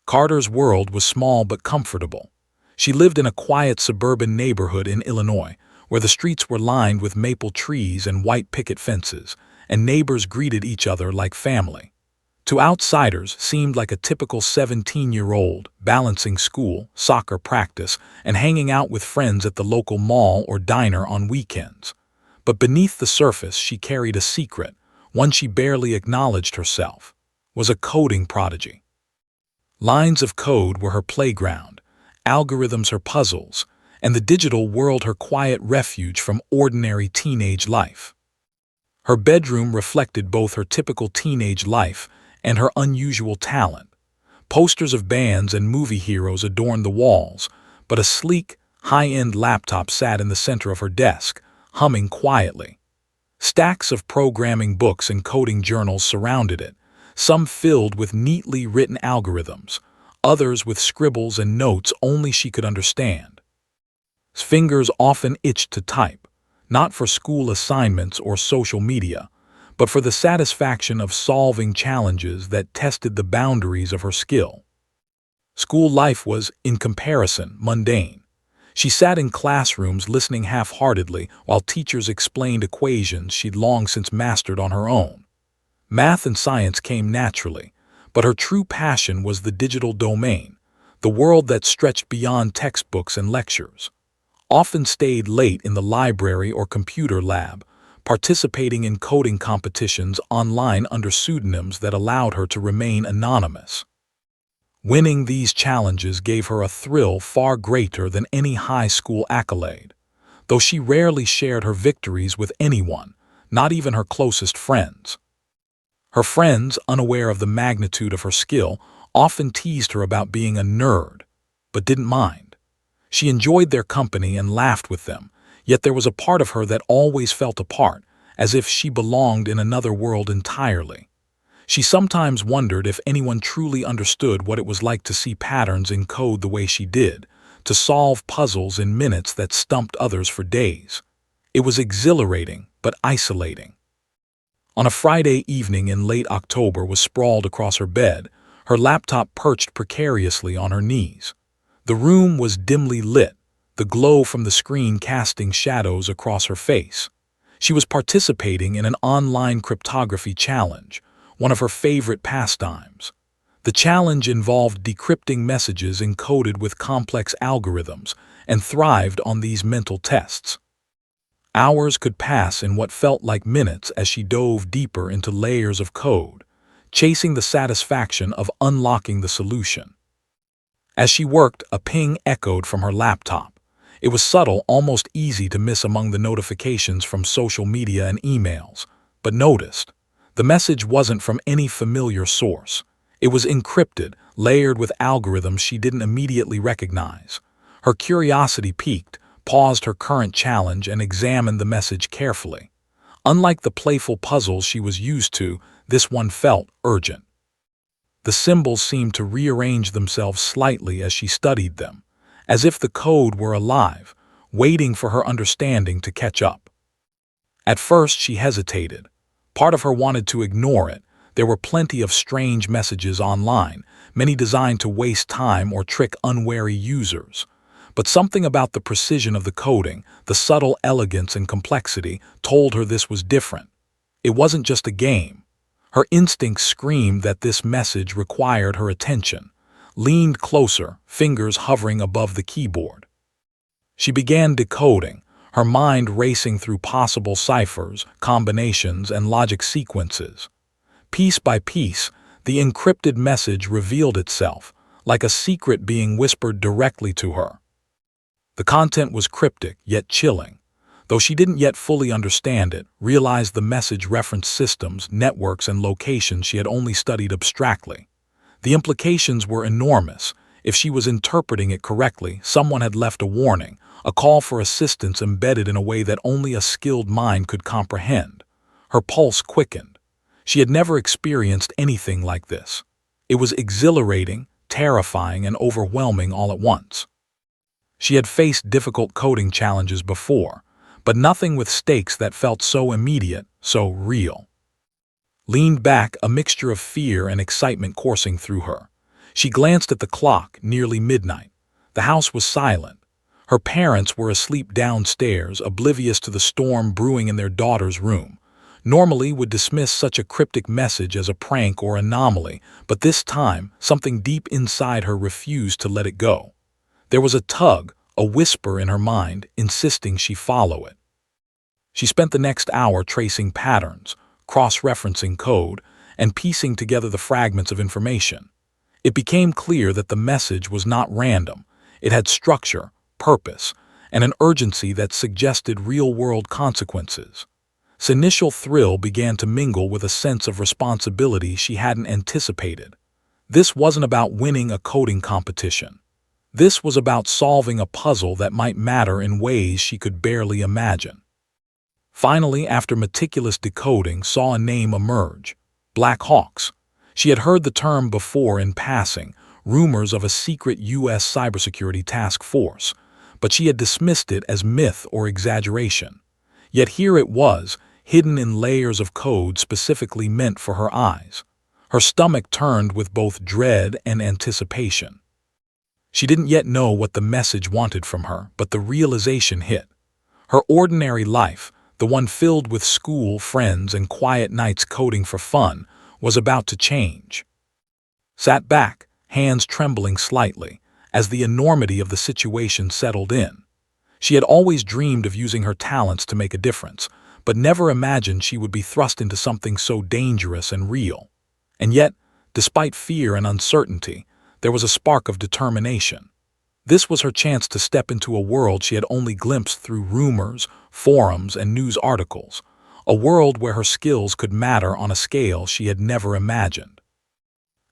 Carter's world was small but comfortable. She lived in a quiet suburban neighborhood in Illinois, where the streets were lined with maple trees and white picket fences, and neighbors greeted each other like family. To outsiders, seemed like a typical 17-year-old, balancing school, soccer practice, and hanging out with friends at the local mall or diner on weekends. But beneath the surface, she carried a secret, one she barely acknowledged herself, was a coding prodigy. Lines of code were her playground, algorithms her puzzles, and the digital world her quiet refuge from ordinary teenage life. Her bedroom reflected both her typical teenage life and her unusual talent. Posters of bands and movie heroes adorned the walls, but a sleek, high-end laptop sat in the center of her desk, humming quietly. Stacks of programming books and coding journals surrounded it, some filled with neatly written algorithms, others with scribbles and notes only she could understand. Fingers often itched to type, not for school assignments or social media, but for the satisfaction of solving challenges that tested the boundaries of her skill. School life was, in comparison, mundane. She sat in classrooms listening half-heartedly while teachers explained equations she'd long since mastered on her own. Math and science came naturally, but her true passion was the digital domain, the world that stretched beyond textbooks and lectures. Often stayed late in the library or computer lab, participating in coding competitions online under pseudonyms that allowed her to remain anonymous. Winning these challenges gave her a thrill far greater than any high school accolade, though she rarely shared her victories with anyone, not even her closest friends. Her friends, unaware of the magnitude of her skill, often teased her about being a nerd, but didn't mind. She enjoyed their company and laughed with them, yet there was a part of her that always felt apart, as if she belonged in another world entirely. She sometimes wondered if anyone truly understood what it was like to see patterns in code the way she did, to solve puzzles in minutes that stumped others for days. It was exhilarating, but isolating. On a Friday evening in late October was sprawled across her bed, her laptop perched precariously on her knees. The room was dimly lit, the glow from the screen casting shadows across her face. She was participating in an online cryptography challenge, one of her favorite pastimes. The challenge involved decrypting messages encoded with complex algorithms and thrived on these mental tests. Hours could pass in what felt like minutes as she dove deeper into layers of code, chasing the satisfaction of unlocking the solution. As she worked, a ping echoed from her laptop. It was subtle, almost easy to miss among the notifications from social media and emails, but noticed. The message wasn't from any familiar source. It was encrypted, layered with algorithms she didn't immediately recognize. Her curiosity piqued, paused her current challenge and examined the message carefully. Unlike the playful puzzles she was used to, this one felt urgent. The symbols seemed to rearrange themselves slightly as she studied them, as if the code were alive, waiting for her understanding to catch up. At first she hesitated. Part of her wanted to ignore it. There were plenty of strange messages online, many designed to waste time or trick unwary users. But something about the precision of the coding, the subtle elegance and complexity, told her this was different. It wasn't just a game. Her instincts screamed that this message required her attention. Leaned closer, fingers hovering above the keyboard. She began decoding, her mind racing through possible ciphers, combinations, and logic sequences. Piece by piece, the encrypted message revealed itself, like a secret being whispered directly to her. The content was cryptic, yet chilling. Though she didn't yet fully understand it, realized the message referenced systems, networks, and locations she had only studied abstractly. The implications were enormous. If she was interpreting it correctly, someone had left a warning, a call for assistance embedded in a way that only a skilled mind could comprehend. Her pulse quickened. She had never experienced anything like this. It was exhilarating, terrifying, and overwhelming all at once. She had faced difficult coding challenges before, but nothing with stakes that felt so immediate, so real. Leaned back, a mixture of fear and excitement coursing through her. She glanced at the clock, nearly midnight. The house was silent. Her parents were asleep downstairs, oblivious to the storm brewing in their daughter's room. Normally would dismiss such a cryptic message as a prank or anomaly, but this time, something deep inside her refused to let it go. There was a tug, a whisper in her mind, insisting she follow it. She spent the next hour tracing patterns, cross-referencing code, and piecing together the fragments of information. It became clear that the message was not random. It had structure, purpose, and an urgency that suggested real-world consequences. This initial thrill began to mingle with a sense of responsibility she hadn't anticipated. This wasn't about winning a coding competition. This was about solving a puzzle that might matter in ways she could barely imagine. Finally, after meticulous decoding, saw a name emerge: Black Hawks. She had heard the term before in passing, rumors of a secret U.S. cybersecurity task force, but she had dismissed it as myth or exaggeration. Yet here it was, hidden in layers of code specifically meant for her eyes. Her stomach turned with both dread and anticipation. She didn't yet know what the message wanted from her, but the realization hit. Her ordinary life, the one filled with school, friends, and quiet nights coding for fun, was about to change. Sat back, hands trembling slightly, as the enormity of the situation settled in. She had always dreamed of using her talents to make a difference, but never imagined she would be thrust into something so dangerous and real. And yet, despite fear and uncertainty, there was a spark of determination. This was her chance to step into a world she had only glimpsed through rumors, forums, and news articles, a world where her skills could matter on a scale she had never imagined.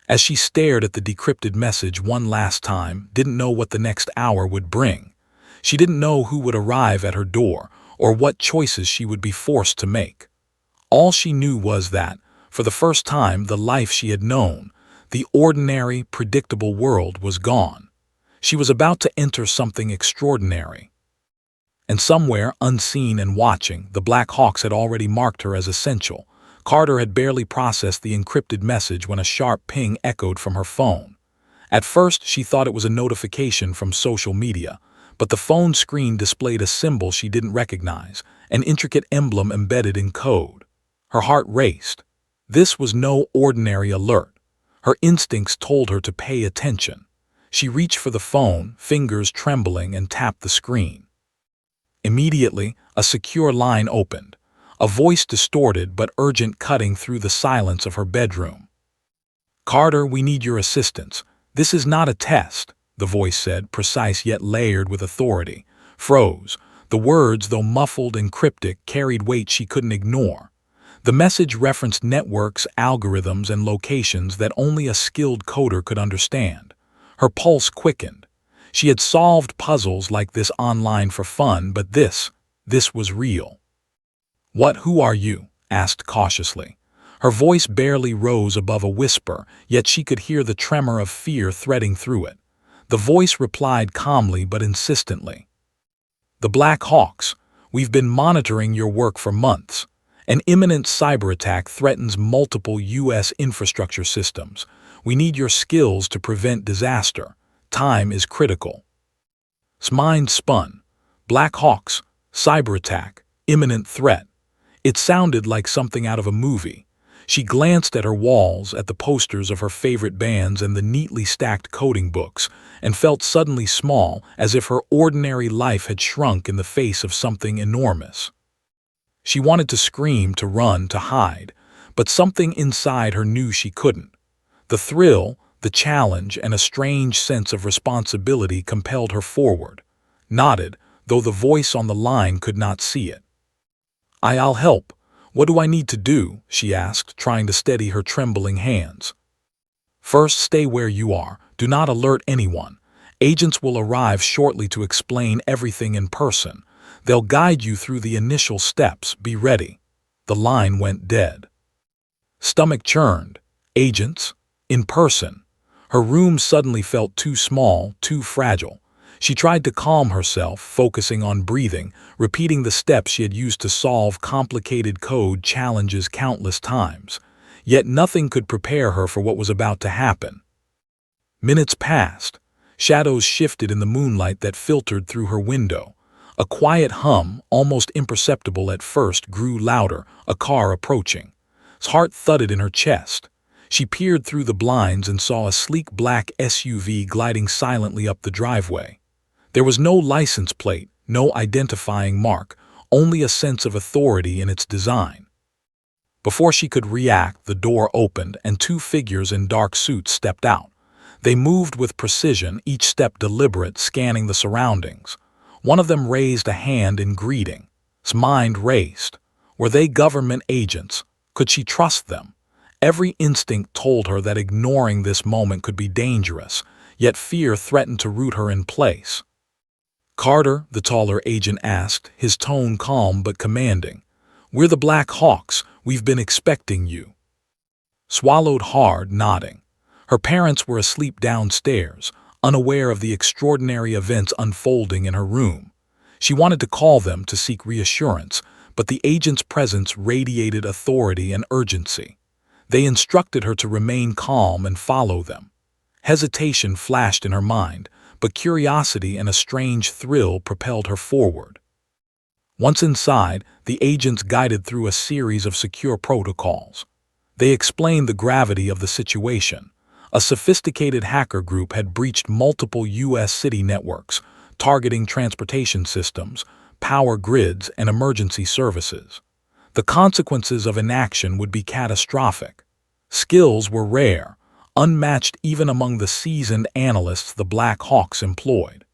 As she stared at the decrypted message one last time, didn't know what the next hour would bring. She didn't know who would arrive at her door or what choices she would be forced to make. All she knew was that, for the first time, the life she had known, the ordinary, predictable world, was gone. She was about to enter something extraordinary. And somewhere, unseen and watching, the Black Hawks had already marked her as essential. Carter had barely processed the encrypted message when a sharp ping echoed from her phone. At first, she thought it was a notification from social media, but the phone screen displayed a symbol she didn't recognize, an intricate emblem embedded in code. Her heart raced. This was no ordinary alert. Her instincts told her to pay attention. She reached for the phone, fingers trembling, and tapped the screen. Immediately, a secure line opened, a voice distorted but urgent cutting through the silence of her bedroom. "Carter, we need your assistance. This is not a test," the voice said, precise yet layered with authority. Froze. The words, though muffled and cryptic, carried weight she couldn't ignore. The message referenced networks, algorithms, and locations that only a skilled coder could understand. Her pulse quickened. She had solved puzzles like this online for fun, but this was real. Who are you?" asked cautiously. Her voice barely rose above a whisper, yet she could hear the tremor of fear threading through it. The voice replied calmly but insistently. "The Black Hawks. We've been monitoring your work for months. An imminent cyber attack threatens multiple U.S. infrastructure systems. We need your skills to prevent disaster. Time is critical." Mind spun. Black Hawks, cyber attack, imminent threat. It sounded like something out of a movie. She glanced at her walls, at the posters of her favorite bands and the neatly stacked coding books, and felt suddenly small, as if her ordinary life had shrunk in the face of something enormous. She wanted to scream, to run, to hide, but something inside her knew she couldn't. The thrill, the challenge, and a strange sense of responsibility compelled her forward. Nodded, though the voice on the line could not see it. "I'll help. What do I need to do?" she asked, trying to steady her trembling hands. "First, stay where you are. Do not alert anyone. Agents will arrive shortly to explain everything in person. They'll guide you through the initial steps. Be ready." The line went dead. Stomach churned. Agents? In person. Her room suddenly felt too small, too fragile. She tried to calm herself, focusing on breathing, repeating the steps she had used to solve complicated code challenges countless times. Yet nothing could prepare her for what was about to happen. Minutes passed. Shadows shifted in the moonlight that filtered through her window. A quiet hum, almost imperceptible at first, grew louder, a car approaching. His heart thudded in her chest. She peered through the blinds and saw a sleek black SUV gliding silently up the driveway. There was no license plate, no identifying mark, only a sense of authority in its design. Before she could react, the door opened and two figures in dark suits stepped out. They moved with precision, each step deliberate, scanning the surroundings. One of them raised a hand in greeting. His mind raced. Were they government agents? Could she trust them? Every instinct told her that ignoring this moment could be dangerous, yet fear threatened to root her in place. "Carter," the taller agent asked, his tone calm but commanding. "We're the Black Hawks. We've been expecting you." Swallowed hard, nodding. Her parents were asleep downstairs, unaware of the extraordinary events unfolding in her room. She wanted to call them to seek reassurance, but the agent's presence radiated authority and urgency. They instructed her to remain calm and follow them. Hesitation flashed in her mind, but curiosity and a strange thrill propelled her forward. Once inside, the agents guided through a series of secure protocols. They explained the gravity of the situation. A sophisticated hacker group had breached multiple U.S. city networks, targeting transportation systems, power grids, and emergency services. The consequences of inaction would be catastrophic. Skills were rare, unmatched even among the seasoned analysts the Black Hawks employed.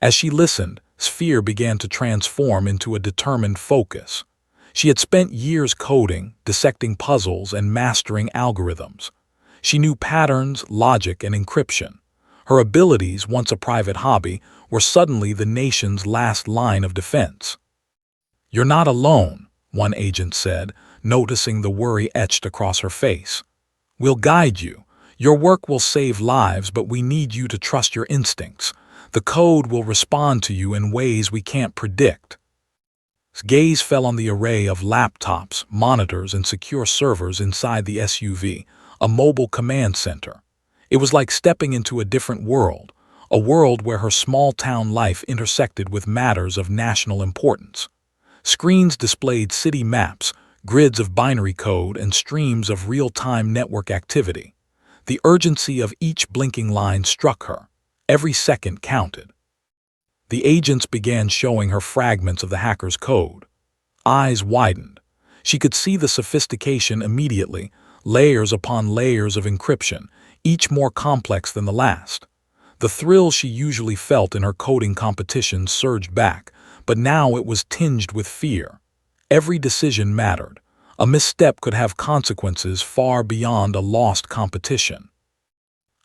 As she listened, fear began to transform into a determined focus. She had spent years coding, dissecting puzzles, and mastering algorithms. She knew patterns, logic, and encryption. Her abilities, once a private hobby, were suddenly the nation's last line of defense. "You're not alone," one agent said, noticing the worry etched across her face. "We'll guide you. Your work will save lives, but we need you to trust your instincts. The code will respond to you in ways we can't predict." His gaze fell on the array of laptops, monitors, and secure servers inside the SUV, a mobile command center. It was like stepping into a different world, a world where her small-town life intersected with matters of national importance. Screens displayed city maps, grids of binary code, and streams of real-time network activity. The urgency of each blinking line struck her. Every second counted. The agents began showing her fragments of the hacker's code. Eyes widened. She could see the sophistication immediately, layers upon layers of encryption, each more complex than the last. The thrill she usually felt in her coding competitions surged back, but now it was tinged with fear. Every decision mattered. A misstep could have consequences far beyond a lost competition.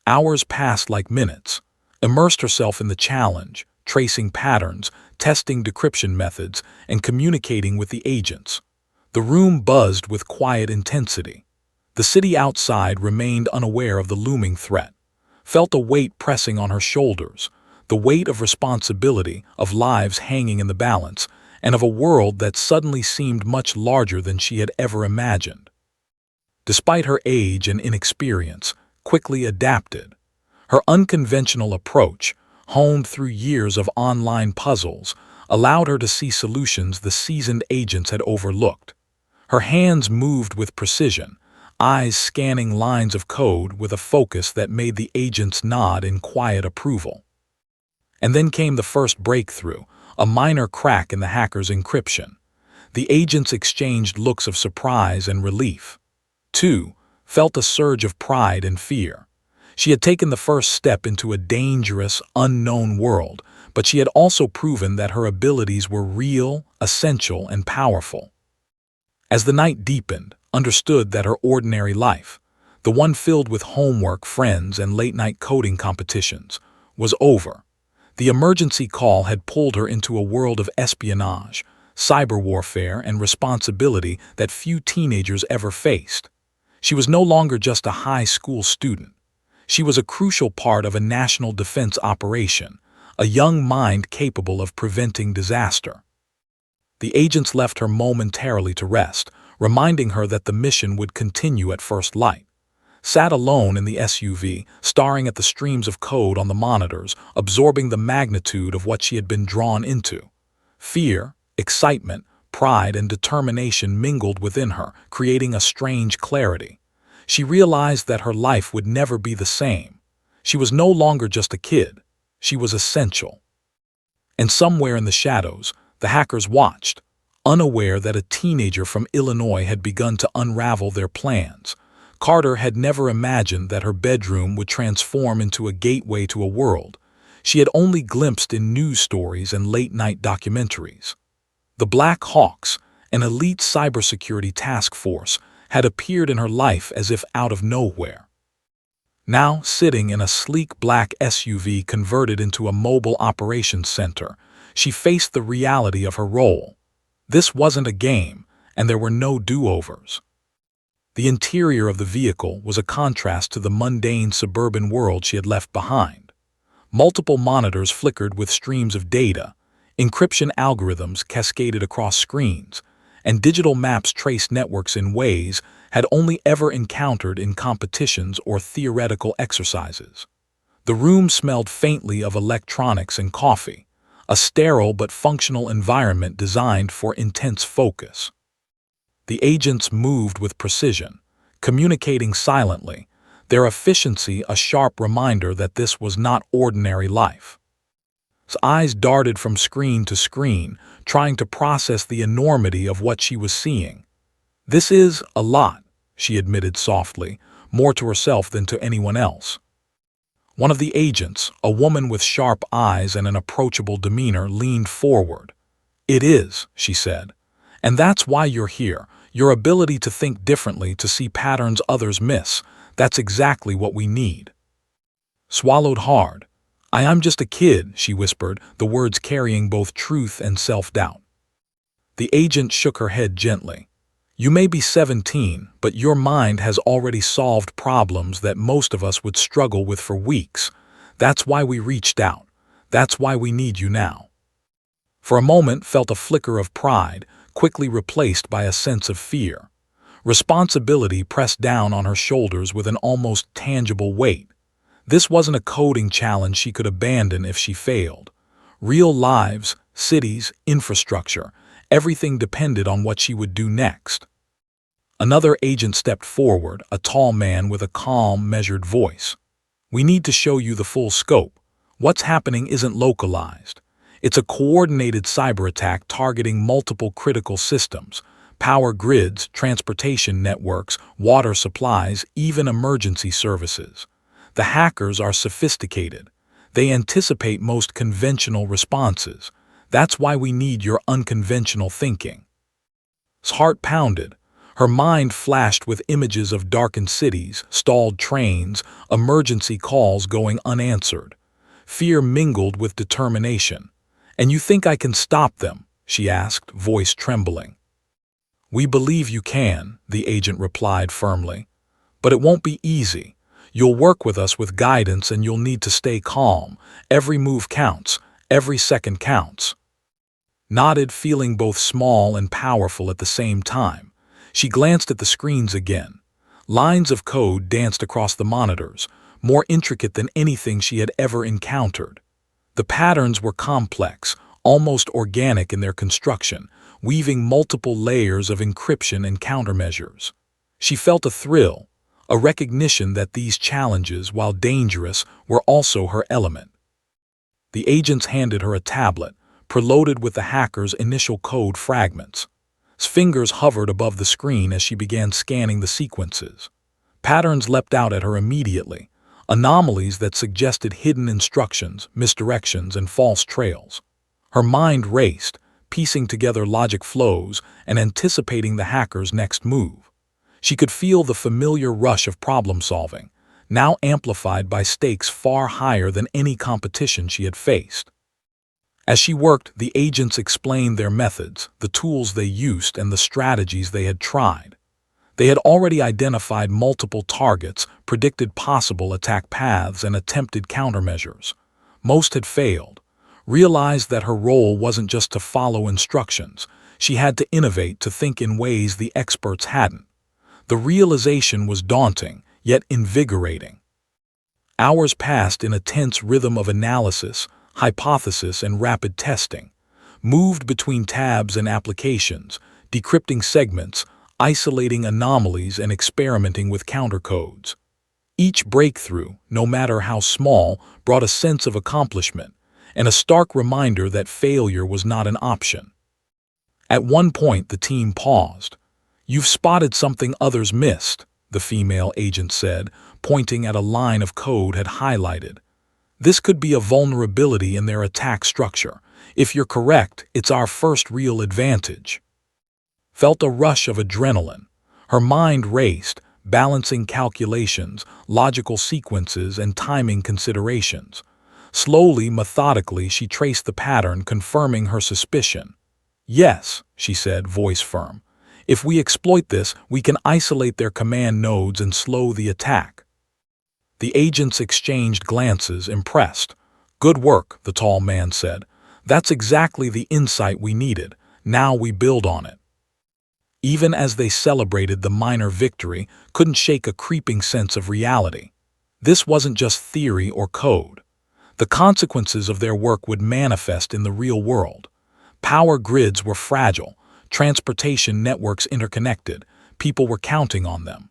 Hours passed like minutes. Immersed herself in the challenge, tracing patterns, testing decryption methods, and communicating with the agents. The room buzzed with quiet intensity. The city outside remained unaware of the looming threat, felt a weight pressing on her shoulders, the weight of responsibility, of lives hanging in the balance, and of a world that suddenly seemed much larger than she had ever imagined. Despite her age and inexperience, quickly adapted. Her unconventional approach, honed through years of online puzzles, allowed her to see solutions the seasoned agents had overlooked. Her hands moved with precision, eyes scanning lines of code with a focus that made the agents nod in quiet approval. And then came the first breakthrough, a minor crack in the hacker's encryption. The agents exchanged looks of surprise and relief. Two felt a surge of pride and fear. She had taken the first step into a dangerous, unknown world, but she had also proven that her abilities were real, essential, and powerful. As the night deepened, understood that her ordinary life, the one filled with homework, friends, and late-night coding competitions, was over. The emergency call had pulled her into a world of espionage, cyber warfare, and responsibility that few teenagers ever faced. She was no longer just a high school student. She was a crucial part of a national defense operation, a young mind capable of preventing disaster. The agents left her momentarily to rest, reminding her that the mission would continue at first light. sat alone in the SUV, staring at the streams of code on the monitors, absorbing the magnitude of what she had been drawn into. Fear, excitement, pride, and determination mingled within her, creating a strange clarity. She realized that her life would never be the same. She was no longer just a kid. She was essential. And somewhere in the shadows, the hackers watched, unaware that a teenager from Illinois had begun to unravel their plans. Carter had never imagined that her bedroom would transform into a gateway to a world she had only glimpsed in news stories and late-night documentaries. The Black Hawks, an elite cybersecurity task force, had appeared in her life as if out of nowhere. Now, sitting in a sleek black SUV converted into a mobile operations center, she faced the reality of her role. This wasn't a game, and there were no do-overs. The interior of the vehicle was a contrast to the mundane suburban world she had left behind. Multiple monitors flickered with streams of data, encryption algorithms cascaded across screens, and digital maps traced networks in ways had only ever encountered in competitions or theoretical exercises. The room smelled faintly of electronics and coffee, a sterile but functional environment designed for intense focus. The agents moved with precision, communicating silently, their efficiency a sharp reminder that this was not ordinary life. His eyes darted from screen to screen, trying to process the enormity of what she was seeing. "This is a lot," she admitted softly, more to herself than to anyone else. One of the agents, a woman with sharp eyes and an approachable demeanor, leaned forward. "It is," she said. "And that's why you're here. Your ability to think differently, to see patterns others miss. That's exactly what we need." Swallowed hard. "I'm just a kid," she whispered, the words carrying both truth and self-doubt. The agent shook her head gently. "You may be 17, but your mind has already solved problems that most of us would struggle with for weeks. That's why we reached out. That's why we need you now." For a moment felt a flicker of pride, quickly replaced by a sense of fear. Responsibility pressed down on her shoulders with an almost tangible weight. This wasn't a coding challenge she could abandon if she failed. Real lives, cities, infrastructure, everything depended on what she would do next. Another agent stepped forward, a tall man with a calm, measured voice. "We need to show you the full scope. What's happening isn't localized. It's a coordinated cyber attack targeting multiple critical systems, power grids, transportation networks, water supplies, even emergency services. The hackers are sophisticated. They anticipate most conventional responses. That's why we need your unconventional thinking." His heart pounded. Her mind flashed with images of darkened cities, stalled trains, emergency calls going unanswered. Fear mingled with determination. "And you think I can stop them?" she asked, voice trembling. "We believe you can," the agent replied firmly. "But it won't be easy. You'll work with us with guidance, and you'll need to stay calm. Every move counts. Every second counts." Nodded, feeling both small and powerful at the same time. She glanced at the screens again. Lines of code danced across the monitors, more intricate than anything she had ever encountered. The patterns were complex, almost organic in their construction, weaving multiple layers of encryption and countermeasures. She felt a thrill, a recognition that these challenges, while dangerous, were also her element. The agents handed her a tablet, preloaded with the hacker's initial code fragments. His fingers hovered above the screen as she began scanning the sequences. Patterns leapt out at her immediately, anomalies that suggested hidden instructions, misdirections, and false trails. Her mind raced, piecing together logic flows and anticipating the hacker's next move. She could feel the familiar rush of problem-solving, now amplified by stakes far higher than any competition she had faced. As she worked, the agents explained their methods, the tools they used, and the strategies they had tried. They had already identified multiple targets, predicted possible attack paths, and attempted countermeasures. Most had failed. Realized that her role wasn't just to follow instructions. She had to innovate, to think in ways the experts hadn't. The realization was daunting, yet invigorating. Hours passed in a tense rhythm of analysis, hypothesis, and rapid testing, moved between tabs and applications, decrypting segments, isolating anomalies, and experimenting with countercodes. Each breakthrough, no matter how small, brought a sense of accomplishment and a stark reminder that failure was not an option. At one point, the team paused. "You've spotted something others missed," the female agent said, pointing at a line of code had highlighted. "This could be a vulnerability in their attack structure. If you're correct, it's our first real advantage." Felt a rush of adrenaline. Her mind raced, balancing calculations, logical sequences, and timing considerations. Slowly, methodically, she traced the pattern, confirming her suspicion. "Yes," she said, voice firm. "If we exploit this, we can isolate their command nodes and slow the attack." The agents exchanged glances, impressed. "Good work," the tall man said. "That's exactly the insight we needed. Now we build on it." Even as they celebrated the minor victory, couldn't shake a creeping sense of reality. This wasn't just theory or code. The consequences of their work would manifest in the real world. Power grids were fragile, transportation networks interconnected, people were counting on them.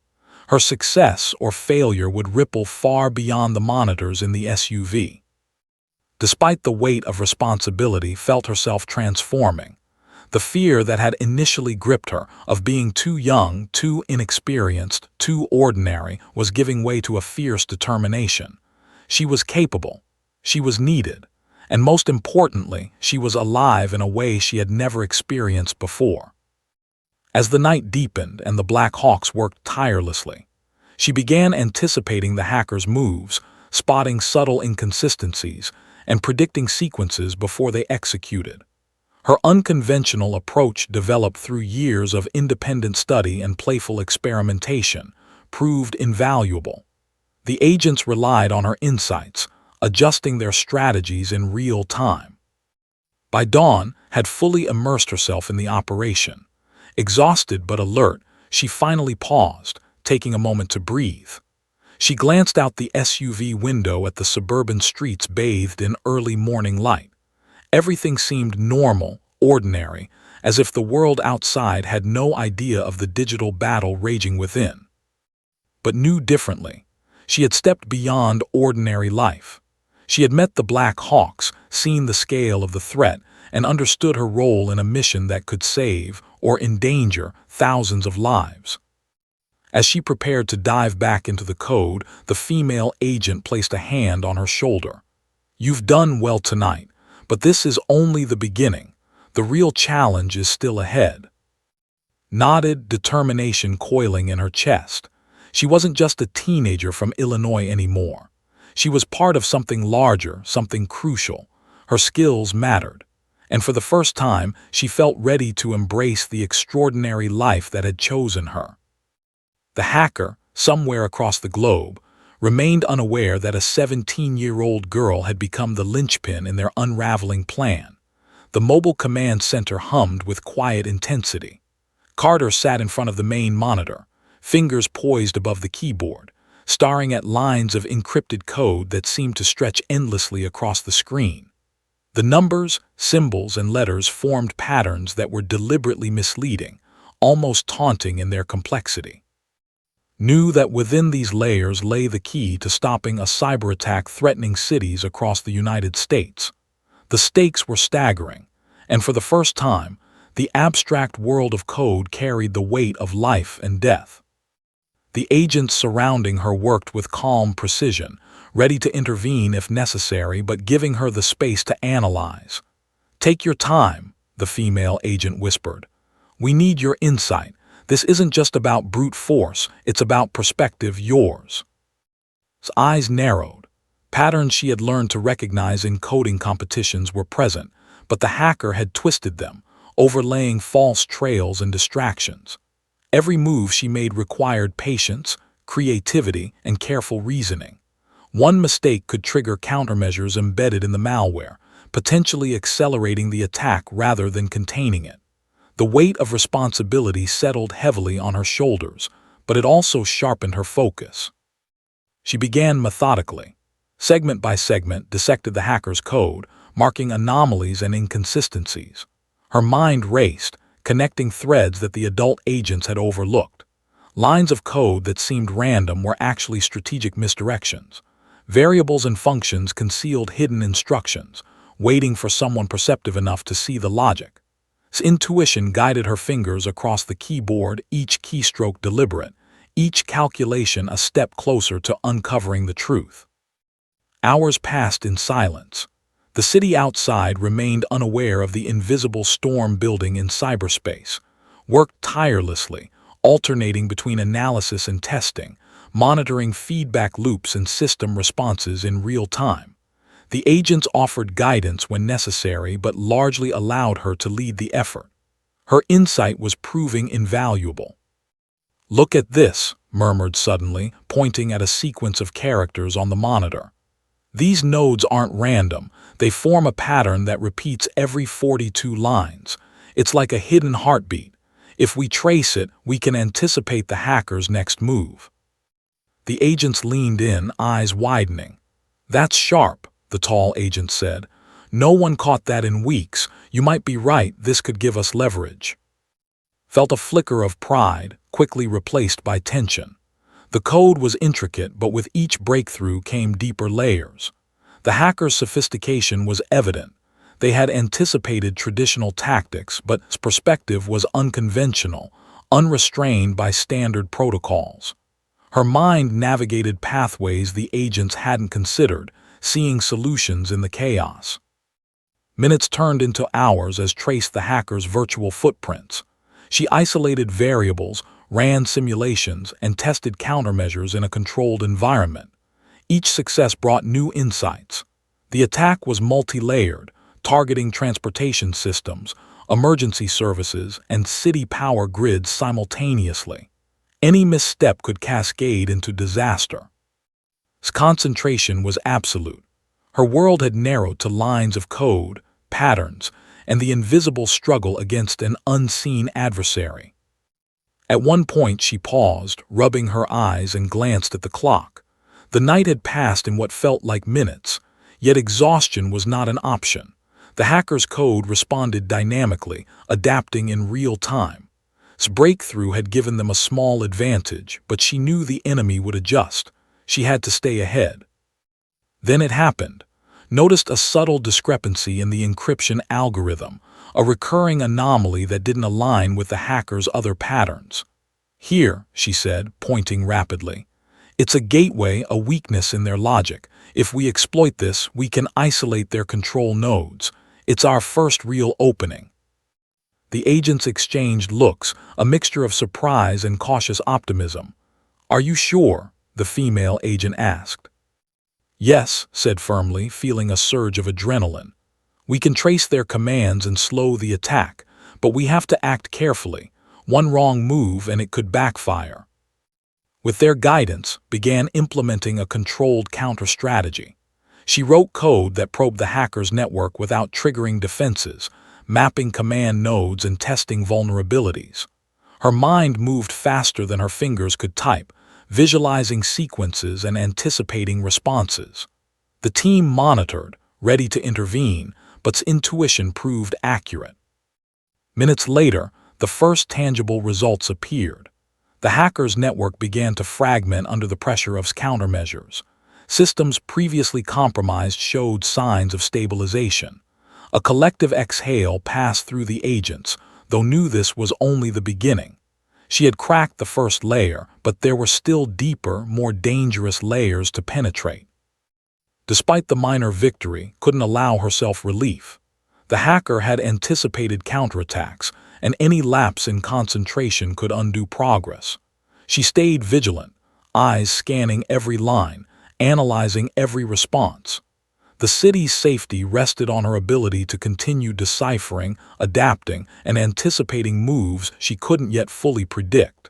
Her success or failure would ripple far beyond the monitors in the SUV. Despite the weight of responsibility, felt herself transforming. The fear that had initially gripped her, of being too young, too inexperienced, too ordinary, was giving way to a fierce determination. She was capable. She was needed. And most importantly, she was alive in a way she had never experienced before. As the night deepened and the Black Hawks worked tirelessly, she began anticipating the hackers' moves, spotting subtle inconsistencies, and predicting sequences before they executed. Her unconventional approach, developed through years of independent study and playful experimentation, proved invaluable. The agents relied on her insights, adjusting their strategies in real time. By dawn, had fully immersed herself in the operation. Exhausted but alert, she finally paused, taking a moment to breathe. She glanced out the SUV window at the suburban streets bathed in early morning light. Everything seemed normal, ordinary, as if the world outside had no idea of the digital battle raging within. But knew differently. She had stepped beyond ordinary life. She had met the Black Hawks, seen the scale of the threat, and understood her role in a mission that could save, or endanger, thousands of lives. As she prepared to dive back into the code, the female agent placed a hand on her shoulder. "You've done well tonight, but this is only the beginning. The real challenge is still ahead." Nodded, determination coiling in her chest. She wasn't just a teenager from Illinois anymore. She was part of something larger, something crucial. Her skills mattered. And for the first time, she felt ready to embrace the extraordinary life that had chosen her. The hacker, somewhere across the globe, remained unaware that a 17-year-old girl had become the linchpin in their unraveling plan. The mobile command center hummed with quiet intensity. Carter sat in front of the main monitor, fingers poised above the keyboard, staring at lines of encrypted code that seemed to stretch endlessly across the screen. The numbers, symbols, and letters formed patterns that were deliberately misleading, almost taunting in their complexity. Knew that within these layers lay the key to stopping a cyber attack threatening cities across the United States. The stakes were staggering, and for the first time, the abstract world of code carried the weight of life and death. The agents surrounding her worked with calm precision, ready to intervene if necessary, but giving her the space to analyze. "Take your time," the female agent whispered. "We need your insight. This isn't just about brute force, it's about perspective, yours." His eyes narrowed. Patterns she had learned to recognize in coding competitions were present, but the hacker had twisted them, overlaying false trails and distractions. Every move she made required patience, creativity, and careful reasoning. One mistake could trigger countermeasures embedded in the malware, potentially accelerating the attack rather than containing it. The weight of responsibility settled heavily on her shoulders, but it also sharpened her focus. She began methodically. Segment by segment dissected the hacker's code, marking anomalies and inconsistencies. Her mind raced, connecting threads that the adult agents had overlooked. Lines of code that seemed random were actually strategic misdirections. Variables and functions concealed hidden instructions, waiting for someone perceptive enough to see the logic. Intuition guided her fingers across the keyboard, each keystroke deliberate, each calculation a step closer to uncovering the truth. Hours passed in silence. The city outside remained unaware of the invisible storm building in cyberspace, worked tirelessly, alternating between analysis and testing, monitoring feedback loops and system responses in real time. The agents offered guidance when necessary but largely allowed her to lead the effort. Her insight was proving invaluable. "Look at this," murmured suddenly, pointing at a sequence of characters on the monitor. "These nodes aren't random, they form a pattern that repeats every 42 lines. It's like a hidden heartbeat. If we trace it, we can anticipate the hacker's next move." The agents leaned in, eyes widening. "That's sharp," the tall agent said. "No one caught that in weeks. You might be right, this could give us leverage." Felt a flicker of pride, quickly replaced by tension. The code was intricate, but with each breakthrough came deeper layers. The hackers' sophistication was evident. They had anticipated traditional tactics, but its perspective was unconventional, unrestrained by standard protocols. Her mind navigated pathways the agents hadn't considered, seeing solutions in the chaos. Minutes turned into hours as traced the hacker's virtual footprints. She isolated variables, ran simulations, and tested countermeasures in a controlled environment. Each success brought new insights. The attack was multi-layered, targeting transportation systems, emergency services, and city power grids simultaneously. Any misstep could cascade into disaster. Concentration was absolute. Her world had narrowed to lines of code, patterns, and the invisible struggle against an unseen adversary. At one point she paused, rubbing her eyes, and glanced at the clock. The night had passed in what felt like minutes, yet exhaustion was not an option. The hacker's code responded dynamically, adapting in real time. Its breakthrough had given them a small advantage, but she knew the enemy would adjust. She had to stay ahead. Then it happened. Noticed a subtle discrepancy in the encryption algorithm, a recurring anomaly that didn't align with the hacker's other patterns. "Here," she said, pointing rapidly. "It's a gateway, a weakness in their logic. If we exploit this, we can isolate their control nodes. It's our first real opening." The agents exchanged looks, a mixture of surprise and cautious optimism. "Are you sure?" the female agent asked. "Yes," said firmly, feeling a surge of adrenaline. "We can trace their commands and slow the attack, but we have to act carefully. One wrong move and it could backfire." With their guidance, began implementing a controlled counter-strategy. She wrote code that probed the hacker's network without triggering defenses, mapping command nodes and testing vulnerabilities. Her mind moved faster than her fingers could type, visualizing sequences and anticipating responses. The team monitored, ready to intervene, but its intuition proved accurate. Minutes later, the first tangible results appeared. The hacker's network began to fragment under the pressure of countermeasures. Systems previously compromised showed signs of stabilization. A collective exhale passed through the agents, though knew this was only the beginning. She had cracked the first layer, but there were still deeper, more dangerous layers to penetrate. Despite the minor victory, couldn't allow herself relief. The hacker had anticipated counterattacks, and any lapse in concentration could undo progress. She stayed vigilant, eyes scanning every line, analyzing every response. The city's safety rested on her ability to continue deciphering, adapting, and anticipating moves she couldn't yet fully predict.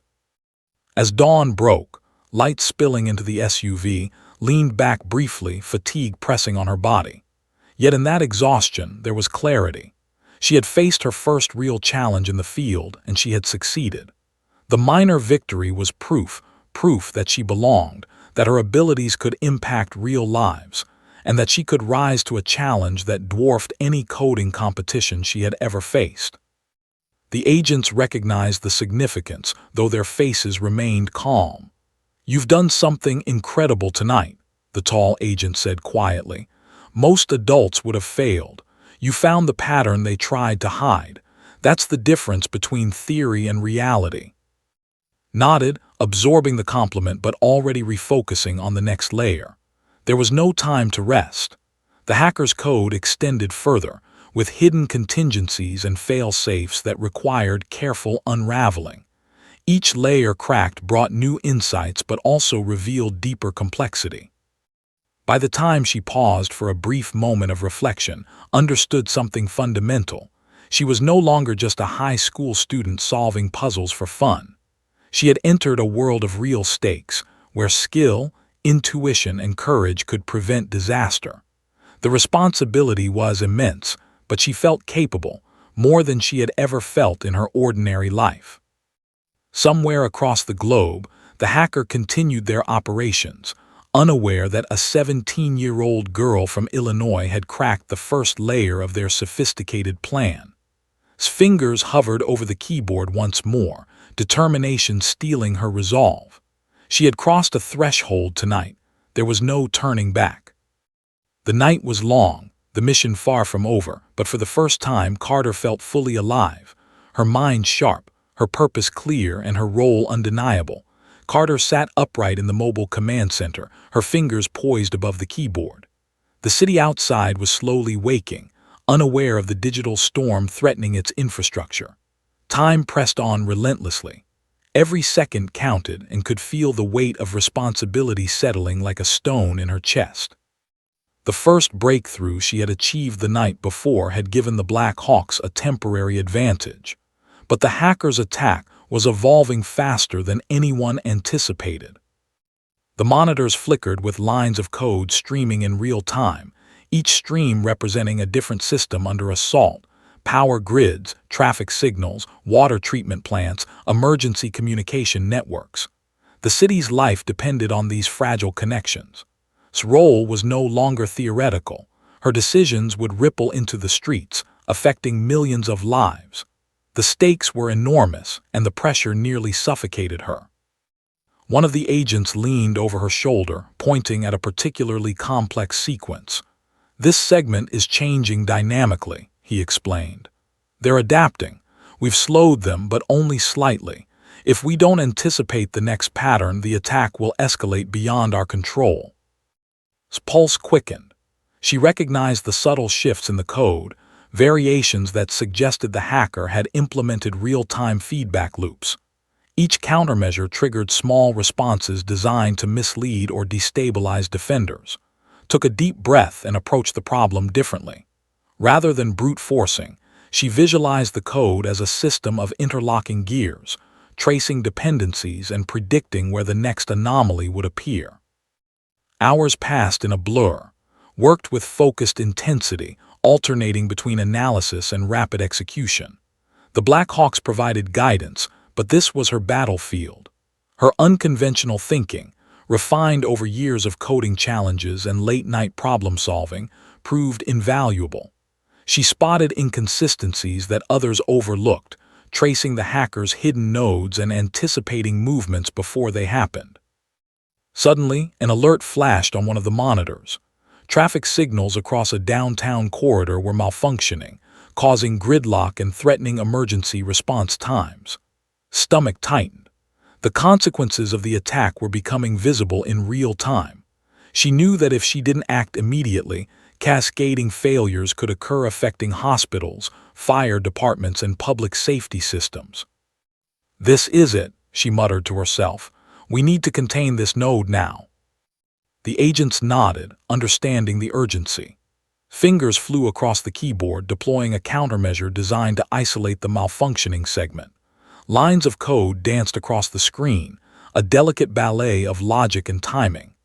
As dawn broke, light spilling into the SUV, leaned back briefly, fatigue pressing on her body. Yet in that exhaustion, there was clarity. She had faced her first real challenge in the field, and she had succeeded. The minor victory was proof that she belonged, that her abilities could impact real lives, and that she could rise to a challenge that dwarfed any coding competition she had ever faced. The agents recognized the significance, though their faces remained calm. "You've done something incredible tonight," the tall agent said quietly. "Most adults would have failed. You found the pattern they tried to hide. That's the difference between theory and reality." Nodded, absorbing the compliment but already refocusing on the next layer. There was no time to rest. The hacker's code extended further, with hidden contingencies and fail-safes that required careful unraveling. Each layer cracked brought new insights but also revealed deeper complexity. By the time she paused for a brief moment of reflection, understood something fundamental. She was no longer just a high school student solving puzzles for fun. She had entered a world of real stakes, where skill, intuition, and courage could prevent disaster. The responsibility was immense, but she felt capable, more than she had ever felt in her ordinary life. Somewhere across the globe, the hacker continued their operations, unaware that a 17-year-old girl from Illinois had cracked the first layer of their sophisticated plan. His fingers hovered over the keyboard once more, determination stealing her resolve. She had crossed a threshold tonight. There was no turning back. The night was long, the mission far from over, but for the first time Carter felt fully alive. Her mind sharp, her purpose clear, and her role undeniable. Carter sat upright in the mobile command center, her fingers poised above the keyboard. The city outside was slowly waking, unaware of the digital storm threatening its infrastructure. Time pressed on relentlessly. Every second counted and could feel the weight of responsibility settling like a stone in her chest. The first breakthrough she had achieved the night before had given the Black Hawks a temporary advantage. But the hacker's attack was evolving faster than anyone anticipated. The monitors flickered with lines of code streaming in real time, each stream representing a different system under assault: power grids, traffic signals, water treatment plants, emergency communication networks. The city's life depended on these fragile connections. Its role was no longer theoretical. Her decisions would ripple into the streets, affecting millions of lives. The stakes were enormous, and the pressure nearly suffocated her. One of the agents leaned over her shoulder, pointing at a particularly complex sequence. "This segment is changing dynamically," he explained. "They're adapting. We've slowed them, but only slightly. If we don't anticipate the next pattern, the attack will escalate beyond our control." His pulse quickened. She recognized the subtle shifts in the code, variations that suggested the hacker had implemented real-time feedback loops. Each countermeasure triggered small responses designed to mislead or destabilize defenders. Took a deep breath and approached the problem differently. Rather than brute forcing, she visualized the code as a system of interlocking gears, tracing dependencies and predicting where the next anomaly would appear. Hours passed in a blur, worked with focused intensity, alternating between analysis and rapid execution. The Black Hawks provided guidance, but this was her battlefield. Her unconventional thinking, refined over years of coding challenges and late-night problem-solving, proved invaluable. She spotted inconsistencies that others overlooked, tracing the hacker's hidden nodes and anticipating movements before they happened. Suddenly, an alert flashed on one of the monitors. Traffic signals across a downtown corridor were malfunctioning, causing gridlock and threatening emergency response times. Stomach tightened. The consequences of the attack were becoming visible in real time. She knew that if she didn't act immediately, cascading failures could occur affecting hospitals, fire departments, and public safety systems. "This is it," she muttered to herself. "We need to contain this node now." The agents nodded, understanding the urgency. Fingers flew across the keyboard, deploying a countermeasure designed to isolate the malfunctioning segment. Lines of code danced across the screen, a delicate ballet of logic and timing.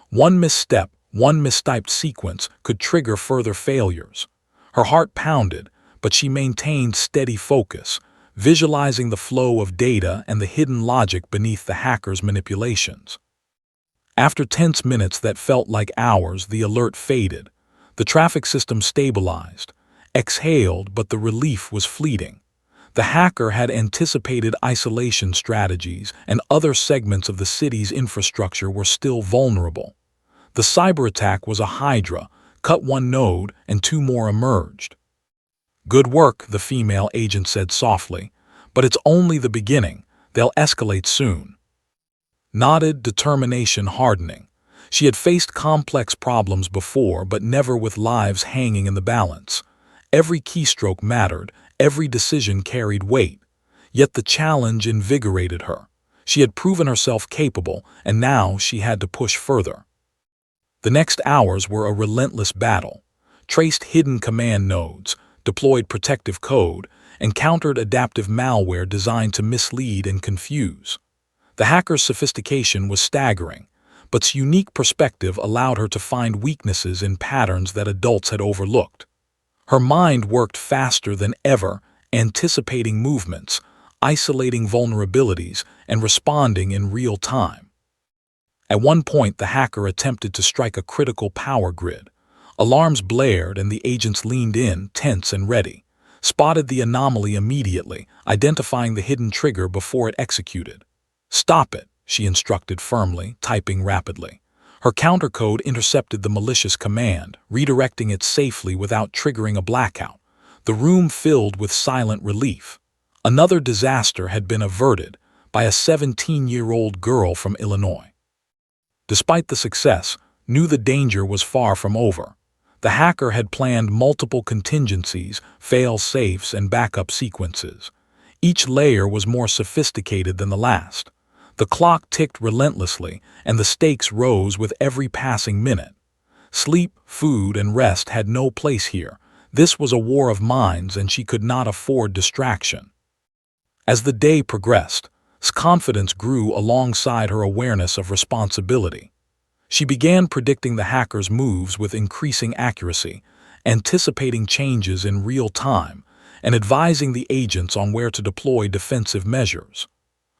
One misstep, one mistyped sequence could trigger further failures. Her heart pounded, but she maintained steady focus, visualizing the flow of data and the hidden logic beneath the hacker's manipulations. After tense minutes that felt like hours, the alert faded. The traffic system stabilized, exhaled, but the relief was fleeting. The hacker had anticipated isolation strategies, and other segments of the city's infrastructure were still vulnerable. The cyber attack was a hydra, cut one node and two more emerged. "Good work," the female agent said softly, "but it's only the beginning. They'll escalate soon." Nodded, determination hardening. She had faced complex problems before, but never with lives hanging in the balance. Every keystroke mattered, every decision carried weight. Yet the challenge invigorated her. She had proven herself capable, and now she had to push further. The next hours were a relentless battle. Traced hidden command nodes, deployed protective code, and countered adaptive malware designed to mislead and confuse. The hacker's sophistication was staggering, but its unique perspective allowed her to find weaknesses in patterns that adults had overlooked. Her mind worked faster than ever, anticipating movements, isolating vulnerabilities, and responding in real time. At one point, the hacker attempted to strike a critical power grid. Alarms blared and the agents leaned in, tense and ready, spotted the anomaly immediately, identifying the hidden trigger before it executed. "Stop it," she instructed firmly, typing rapidly. Her countercode intercepted the malicious command, redirecting it safely without triggering a blackout. The room filled with silent relief. Another disaster had been averted by a 17-year-old girl from Illinois. Despite the success, knew the danger was far from over. The hacker had planned multiple contingencies, fail-safes, and backup sequences. Each layer was more sophisticated than the last. The clock ticked relentlessly, and the stakes rose with every passing minute. Sleep, food, and rest had no place here. This was a war of minds, and she could not afford distraction. As the day progressed, confidence grew alongside her awareness of responsibility. She began predicting the hacker's moves with increasing accuracy, anticipating changes in real time, and advising the agents on where to deploy defensive measures.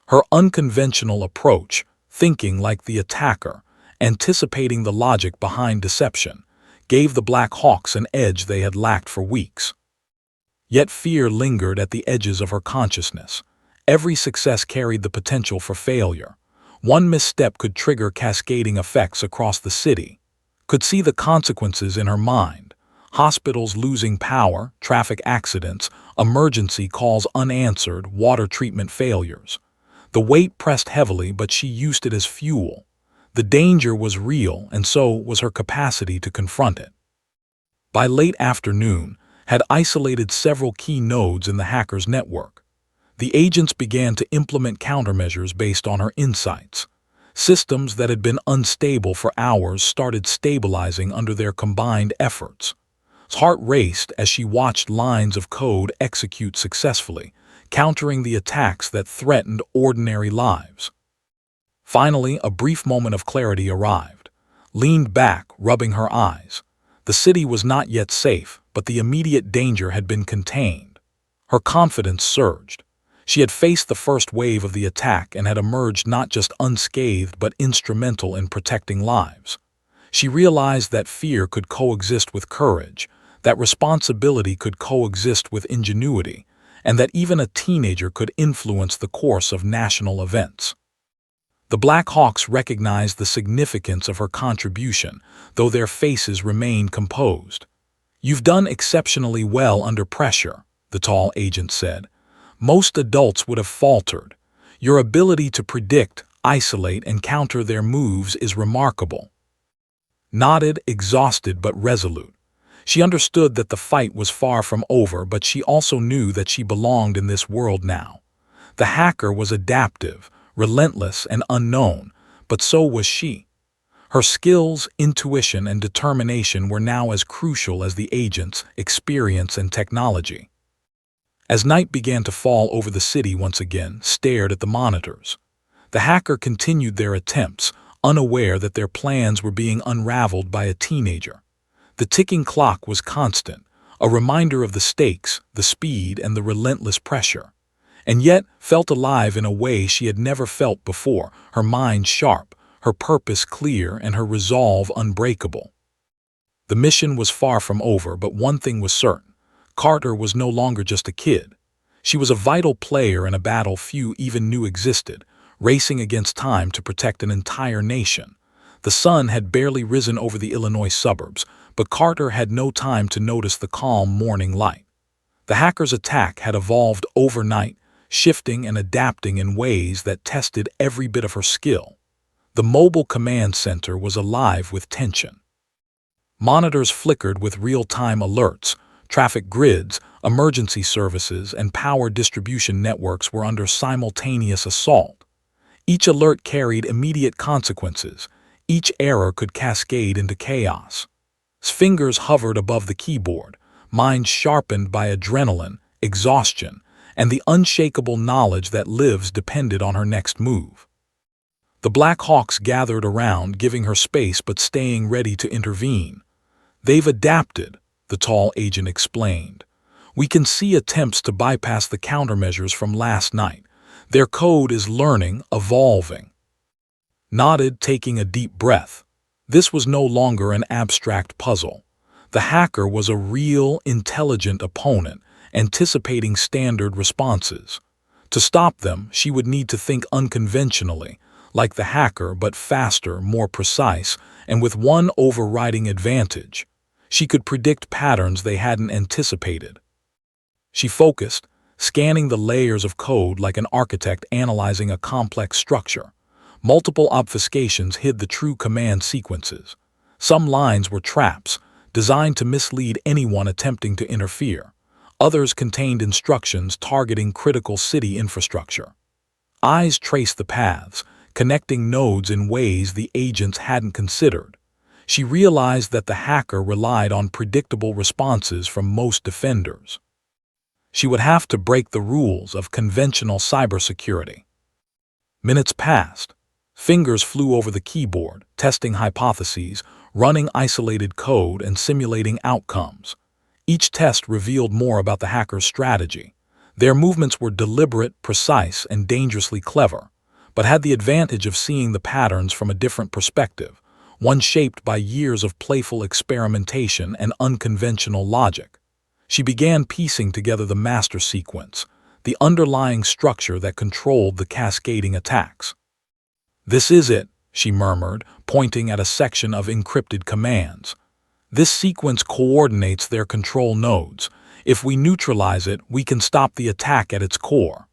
Her unconventional approach, thinking like the attacker, anticipating the logic behind deception, gave the Black Hawks an edge they had lacked for weeks. Yet fear lingered at the edges of her consciousness. Every success carried the potential for failure. One misstep could trigger cascading effects across the city. Could see the consequences in her mind. Hospitals losing power, traffic accidents, emergency calls unanswered, water treatment failures. The weight pressed heavily, but she used it as fuel. The danger was real, and so was her capacity to confront it. By late afternoon, had isolated several key nodes in the hacker's network. The agents began to implement countermeasures based on her insights. Systems that had been unstable for hours started stabilizing under their combined efforts. Her heart raced as she watched lines of code execute successfully, countering the attacks that threatened ordinary lives. Finally, a brief moment of clarity arrived. Leaned back, rubbing her eyes. The city was not yet safe, but the immediate danger had been contained. Her confidence surged. She had faced the first wave of the attack and had emerged not just unscathed but instrumental in protecting lives. She realized that fear could coexist with courage, that responsibility could coexist with ingenuity, and that even a teenager could influence the course of national events. The Black Hawks recognized the significance of her contribution, though their faces remained composed. "You've done exceptionally well under pressure," the tall agent said. "Most adults would have faltered. Your ability to predict, isolate, and counter their moves is remarkable." Nodded, exhausted but resolute. She understood that the fight was far from over, but she also knew that she belonged in this world now. The hacker was adaptive, relentless, and unknown, but so was she. Her skills, intuition, and determination were now as crucial as the agent's experience and technology. As night began to fall over the city once again, stared at the monitors. The hacker continued their attempts, unaware that their plans were being unraveled by a teenager. The ticking clock was constant, a reminder of the stakes, the speed, and the relentless pressure. And yet felt alive in a way she had never felt before, her mind sharp, her purpose clear and her resolve unbreakable. The mission was far from over, but one thing was certain. Carter was no longer just a kid. She was a vital player in a battle few even knew existed, racing against time to protect an entire nation. The sun had barely risen over the Illinois suburbs, but Carter had no time to notice the calm morning light. The hackers' attack had evolved overnight, shifting and adapting in ways that tested every bit of her skill. The mobile command center was alive with tension. Monitors flickered with real-time alerts. Traffic grids, emergency services, and power distribution networks were under simultaneous assault. Each alert carried immediate consequences. Each error could cascade into chaos. Fingers hovered above the keyboard, minds sharpened by adrenaline, exhaustion, and the unshakable knowledge that lives depended on her next move. The Black Hawks gathered around, giving her space but staying ready to intervene. "They've adapted," the tall agent explained. "We can see attempts to bypass the countermeasures from last night. Their code is learning, evolving." Nodded, taking a deep breath. This was no longer an abstract puzzle. The hacker was a real, intelligent opponent, anticipating standard responses. To stop them, she would need to think unconventionally, like the hacker, but faster, more precise, and with one overriding advantage. She could predict patterns they hadn't anticipated. She focused, scanning the layers of code like an architect analyzing a complex structure. Multiple obfuscations hid the true command sequences. Some lines were traps, designed to mislead anyone attempting to interfere. Others contained instructions targeting critical city infrastructure. Eyes traced the paths, connecting nodes in ways the agents hadn't considered. She realized that the hacker relied on predictable responses from most defenders. She would have to break the rules of conventional cybersecurity. Minutes passed. Fingers flew over the keyboard, testing hypotheses, running isolated code, and simulating outcomes. Each test revealed more about the hacker's strategy. Their movements were deliberate, precise, and dangerously clever, but had the advantage of seeing the patterns from a different perspective, one shaped by years of playful experimentation and unconventional logic. She began piecing together the master sequence, the underlying structure that controlled the cascading attacks. "This is it," she murmured, pointing at a section of encrypted commands. "This sequence coordinates their control nodes. If we neutralize it, we can stop the attack at its core."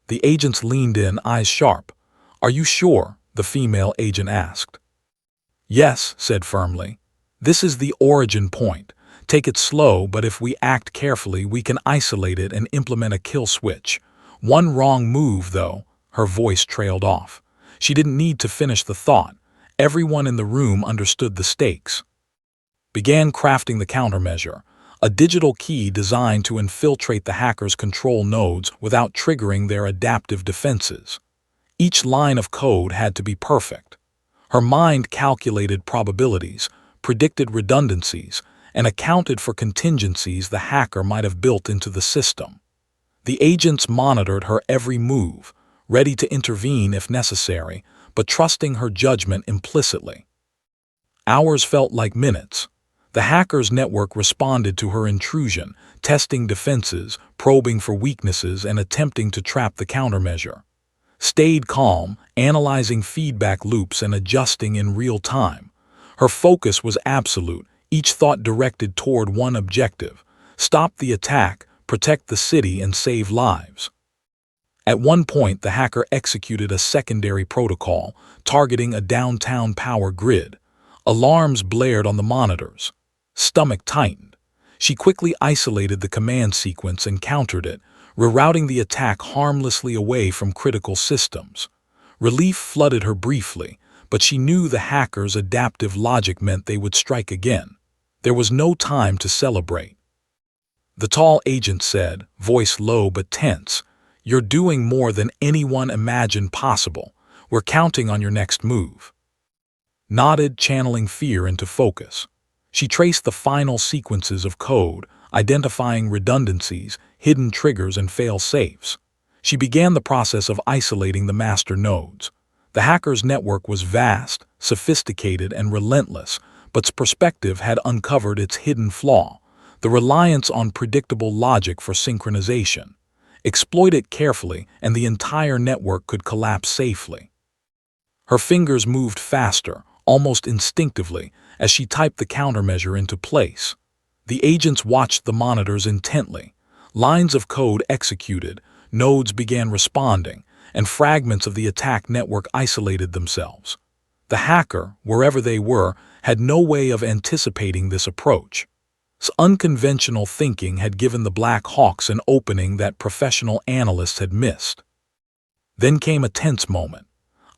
The agents leaned in, eyes sharp. "Are you sure?" the female agent asked. "Yes," said firmly. "This is the origin point. Take it slow, but if we act carefully, we can isolate it and implement a kill switch. One wrong move, though." Her voice trailed off. She didn't need to finish the thought. Everyone in the room understood the stakes. Began crafting the countermeasure, a digital key designed to infiltrate the hacker's control nodes without triggering their adaptive defenses. Each line of code had to be perfect. Her mind calculated probabilities, predicted redundancies, and accounted for contingencies the hacker might have built into the system. The agents monitored her every move, ready to intervene if necessary, but trusting her judgment implicitly. Hours felt like minutes. The hacker's network responded to her intrusion, testing defenses, probing for weaknesses, and attempting to trap the countermeasure. Stayed calm, analyzing feedback loops and adjusting in real time. Her focus was absolute, each thought directed toward one objective: stop the attack, protect the city, and save lives. At one point, the hacker executed a secondary protocol, targeting a downtown power grid. Alarms blared on the monitors. Stomach tightened. She quickly isolated the command sequence and countered it, rerouting the attack harmlessly away from critical systems. Relief flooded her briefly, but she knew the hackers' adaptive logic meant they would strike again. There was no time to celebrate. The tall agent said, voice low but tense, "You're doing more than anyone imagined possible. We're counting on your next move." Nodded, channeling fear into focus. She traced the final sequences of code, identifying redundancies, hidden triggers, and fail-safes. She began the process of isolating the master nodes. The hacker's network was vast, sophisticated, and relentless, but its perspective had uncovered its hidden flaw: the reliance on predictable logic for synchronization. Exploit it carefully, and the entire network could collapse safely. Her fingers moved faster, almost instinctively, as she typed the countermeasure into place. The agents watched the monitors intently. Lines of code executed, nodes began responding, and fragments of the attack network isolated themselves. The hacker, wherever they were, had no way of anticipating this approach. Unconventional thinking had given the Black Hawks an opening that professional analysts had missed. Then came a tense moment.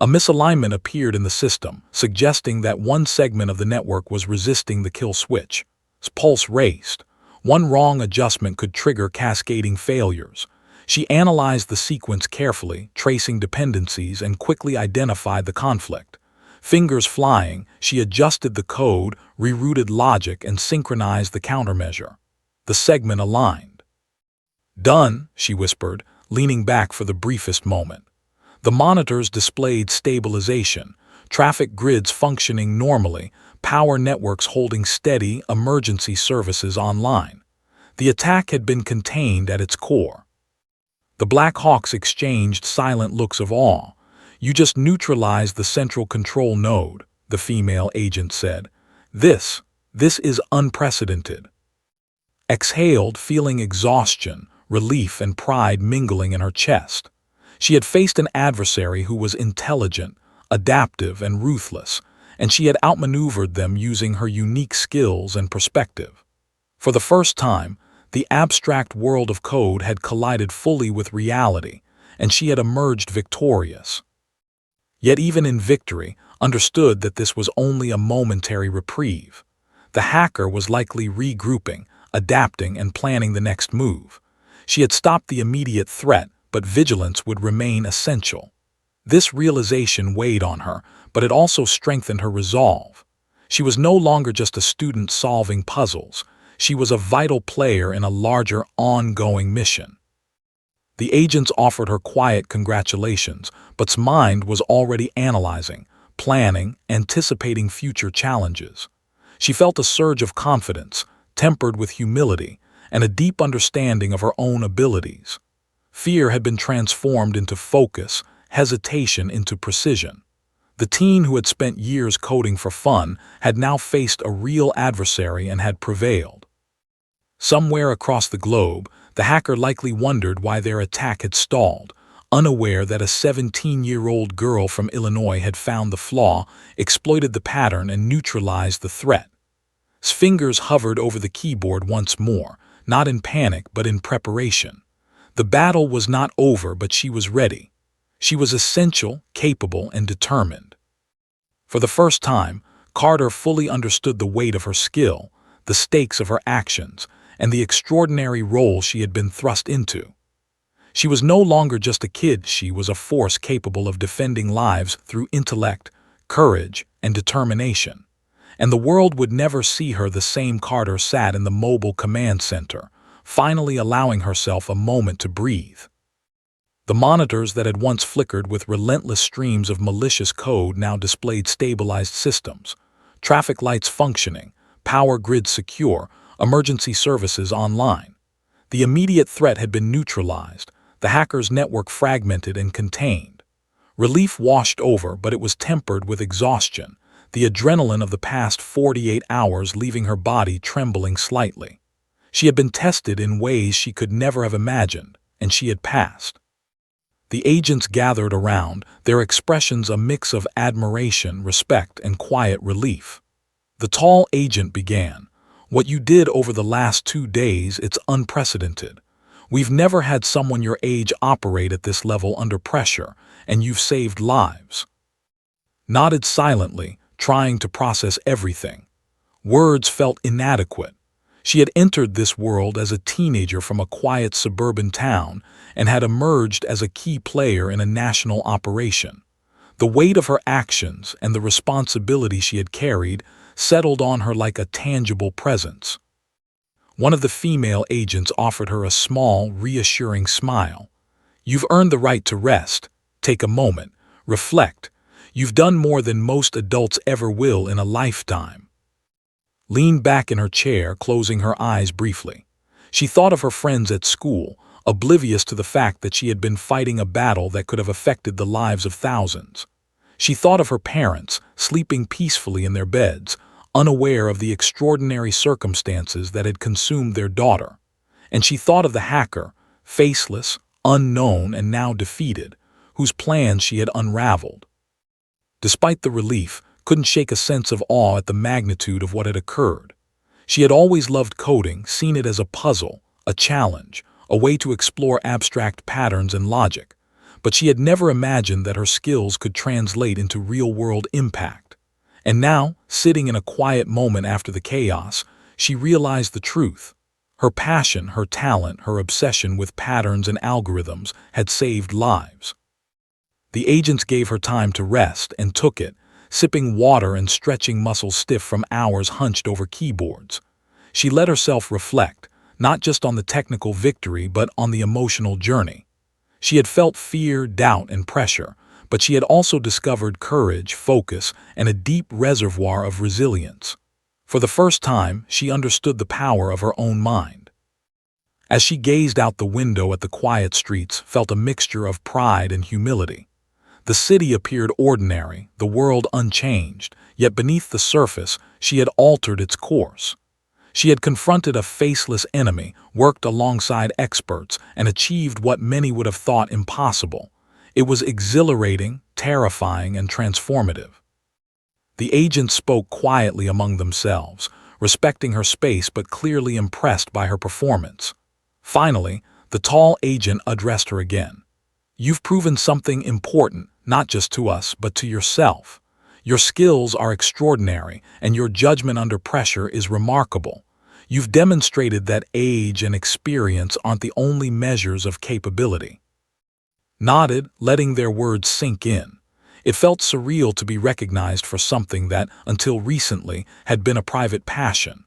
A misalignment appeared in the system, suggesting that one segment of the network was resisting the kill switch. Its pulse raced. One wrong adjustment could trigger cascading failures. She analyzed the sequence carefully, tracing dependencies, and quickly identified the conflict. Fingers flying, she adjusted the code, rerouted logic, and synchronized the countermeasure. The segment aligned. "Done," she whispered, leaning back for the briefest moment. The monitors displayed stabilization, traffic grids functioning normally, power networks holding steady, emergency services online. The attack had been contained at its core. The Black Hawks exchanged silent looks of awe. "You just neutralized the central control node," the female agent said. This is unprecedented." Exhaled, feeling exhaustion, relief, and pride mingling in her chest. She had faced an adversary who was intelligent, adaptive, and ruthless, and she had outmaneuvered them using her unique skills and perspective. For the first time, the abstract world of code had collided fully with reality, and she had emerged victorious. Yet even in victory, understood that this was only a momentary reprieve. The hacker was likely regrouping, adapting, and planning the next move. She had stopped the immediate threat, but vigilance would remain essential. This realization weighed on her, but it also strengthened her resolve. She was no longer just a student solving puzzles. She was a vital player in a larger, ongoing mission. The agents offered her quiet congratulations, but's mind was already analyzing, planning, anticipating future challenges. She felt a surge of confidence, tempered with humility, and a deep understanding of her own abilities. Fear had been transformed into focus, hesitation into precision. The teen who had spent years coding for fun had now faced a real adversary and had prevailed. Somewhere across the globe, the hacker likely wondered why their attack had stalled, unaware that a 17-year-old girl from Illinois had found the flaw, exploited the pattern, and neutralized the threat. His fingers hovered over the keyboard once more, not in panic but in preparation. The battle was not over, but she was ready. She was essential, capable, and determined. For the first time, Carter fully understood the weight of her skill, the stakes of her actions, and the extraordinary role she had been thrust into. She was no longer just a kid, she was a force capable of defending lives through intellect, courage, and determination. And the world would never see her the same. Carter sat in the mobile command center, finally allowing herself a moment to breathe. The monitors that had once flickered with relentless streams of malicious code now displayed stabilized systems, traffic lights functioning, power grids secure, emergency services online. The immediate threat had been neutralized, the hacker's network fragmented and contained. Relief washed over, but it was tempered with exhaustion, the adrenaline of the past 48 hours leaving her body trembling slightly. She had been tested in ways she could never have imagined, and she had passed. The agents gathered around, their expressions a mix of admiration, respect, and quiet relief. The tall agent began. "What you did over the last 2 days, it's unprecedented. We've never had someone your age operate at this level under pressure, and you've saved lives." Nodded silently, trying to process everything. Words felt inadequate. She had entered this world as a teenager from a quiet suburban town and had emerged as a key player in a national operation. The weight of her actions and the responsibility she had carried settled on her like a tangible presence. One of the female agents offered her a small, reassuring smile. "You've earned the right to rest. Take a moment, reflect. You've done more than most adults ever will in a lifetime." Leaned back in her chair, closing her eyes briefly. She thought of her friends at school, oblivious to the fact that she had been fighting a battle that could have affected the lives of thousands. She thought of her parents, sleeping peacefully in their beds, unaware of the extraordinary circumstances that had consumed their daughter. And she thought of the hacker, faceless, unknown, and now defeated, whose plans she had unraveled. Despite the relief, couldn't shake a sense of awe at the magnitude of what had occurred. She had always loved coding, seen it as a puzzle, a challenge, a way to explore abstract patterns and logic, but she had never imagined that her skills could translate into real-world impact. And now, sitting in a quiet moment after the chaos, she realized the truth. Her passion, her talent, her obsession with patterns and algorithms had saved lives. The agents gave her time to rest and took it, sipping water and stretching muscles stiff from hours hunched over keyboards. She let herself reflect, not just on the technical victory but on the emotional journey. She had felt fear, doubt, and pressure, but she had also discovered courage, focus, and a deep reservoir of resilience. For the first time, she understood the power of her own mind. As she gazed out the window at the quiet streets, felt a mixture of pride and humility. The city appeared ordinary, the world unchanged, yet beneath the surface, she had altered its course. She had confronted a faceless enemy, worked alongside experts, and achieved what many would have thought impossible. It was exhilarating, terrifying, and transformative. The agents spoke quietly among themselves, respecting her space but clearly impressed by her performance. Finally, the tall agent addressed her again. "You've proven something important, not just to us, but to yourself. Your skills are extraordinary, and your judgment under pressure is remarkable. You've demonstrated that age and experience aren't the only measures of capability." Nodded, letting their words sink in. It felt surreal to be recognized for something that, until recently, had been a private passion.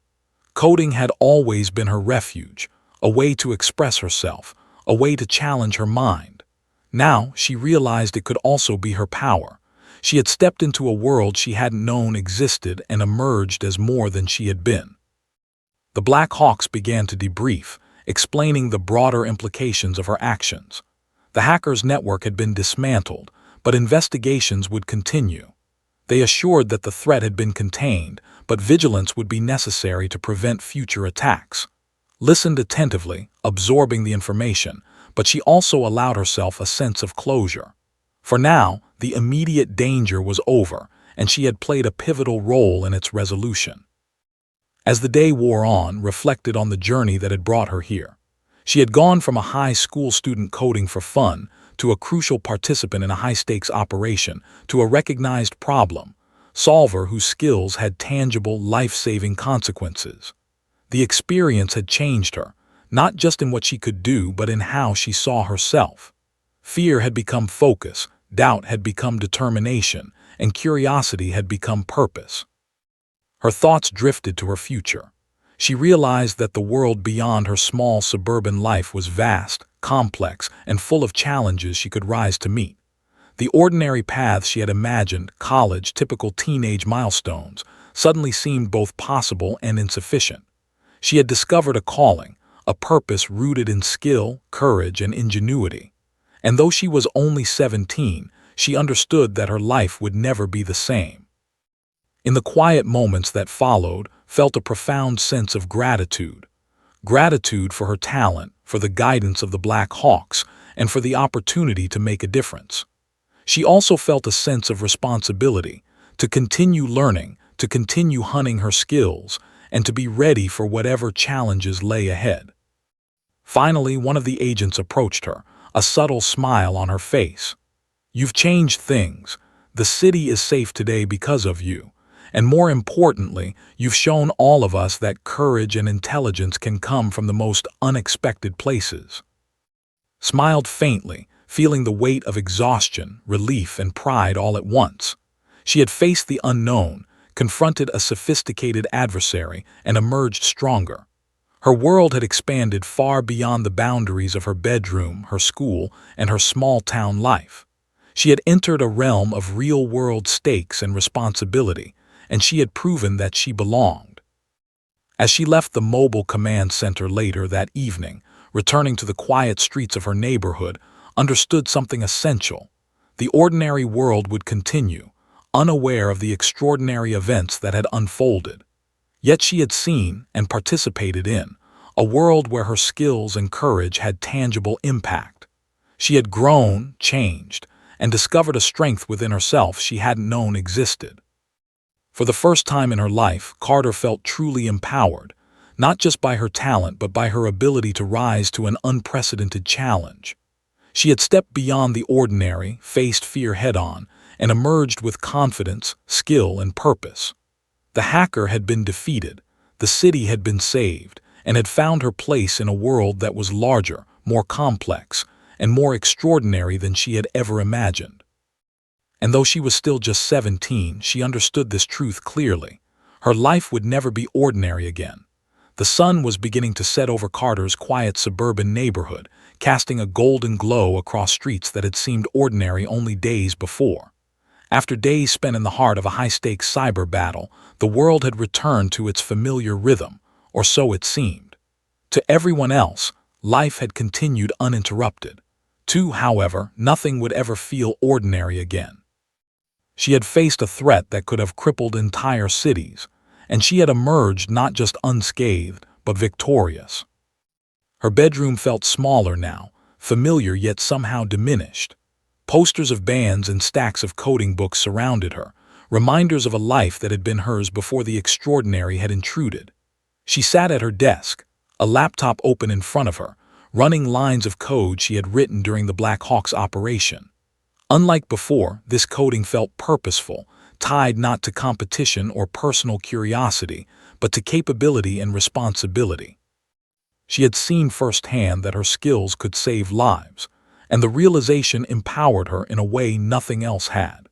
Coding had always been her refuge, a way to express herself, a way to challenge her mind. Now, she realized it could also be her power. She had stepped into a world she hadn't known existed and emerged as more than she had been. The Black Hawks began to debrief, explaining the broader implications of her actions. The hackers' network had been dismantled, but investigations would continue. They assured that the threat had been contained, but vigilance would be necessary to prevent future attacks. Listened attentively, absorbing the information, but she also allowed herself a sense of closure. For now, the immediate danger was over, and she had played a pivotal role in its resolution. As the day wore on, reflected on the journey that had brought her here. She had gone from a high school student coding for fun to a crucial participant in a high-stakes operation to a recognized problem solver whose skills had tangible, life-saving consequences. The experience had changed her, not just in what she could do but in how she saw herself. Fear had become focus, doubt had become determination, and curiosity had become purpose. Her thoughts drifted to her future. She realized that the world beyond her small suburban life was vast, complex, and full of challenges she could rise to meet. The ordinary paths she had imagined, college, typical teenage milestones, suddenly seemed both possible and insufficient. She had discovered a calling, a purpose rooted in skill, courage, and ingenuity. And though she was only 17, she understood that her life would never be the same. In the quiet moments that followed, felt a profound sense of gratitude. Gratitude for her talent, for the guidance of the Black Hawks, and for the opportunity to make a difference. She also felt a sense of responsibility, to continue learning, to continue honing her skills, and to be ready for whatever challenges lay ahead. Finally, one of the agents approached her, a subtle smile on her face. "You've changed things. The city is safe today because of you. And more importantly, you've shown all of us that courage and intelligence can come from the most unexpected places." Smiled faintly, feeling the weight of exhaustion, relief, and pride all at once. She had faced the unknown, confronted a sophisticated adversary, and emerged stronger. Her world had expanded far beyond the boundaries of her bedroom, her school, and her small-town life. She had entered a realm of real-world stakes and responsibility, and she had proven that she belonged. As she left the mobile command center later that evening, returning to the quiet streets of her neighborhood, understood something essential. The ordinary world would continue, unaware of the extraordinary events that had unfolded. Yet she had seen and participated in a world where her skills and courage had tangible impact. She had grown, changed, and discovered a strength within herself she hadn't known existed. For the first time in her life, Carter felt truly empowered, not just by her talent but by her ability to rise to an unprecedented challenge. She had stepped beyond the ordinary, faced fear head-on, and emerged with confidence, skill, and purpose. The hacker had been defeated, the city had been saved, and had found her place in a world that was larger, more complex, and more extraordinary than she had ever imagined. And though she was still just 17, she understood this truth clearly. Her life would never be ordinary again. The sun was beginning to set over Carter's quiet suburban neighborhood, casting a golden glow across streets that had seemed ordinary only days before. After days spent in the heart of a high-stakes cyber battle, the world had returned to its familiar rhythm, or so it seemed. To everyone else, life had continued uninterrupted. However, nothing would ever feel ordinary again. She had faced a threat that could have crippled entire cities, and she had emerged not just unscathed, but victorious. Her bedroom felt smaller now, familiar yet somehow diminished. Posters of bands and stacks of coding books surrounded her, reminders of a life that had been hers before the extraordinary had intruded. She sat at her desk, a laptop open in front of her, running lines of code she had written during the Black Hawk's operation. Unlike before, this coding felt purposeful, tied not to competition or personal curiosity, but to capability and responsibility. She had seen firsthand that her skills could save lives, and the realization empowered her in a way nothing else had.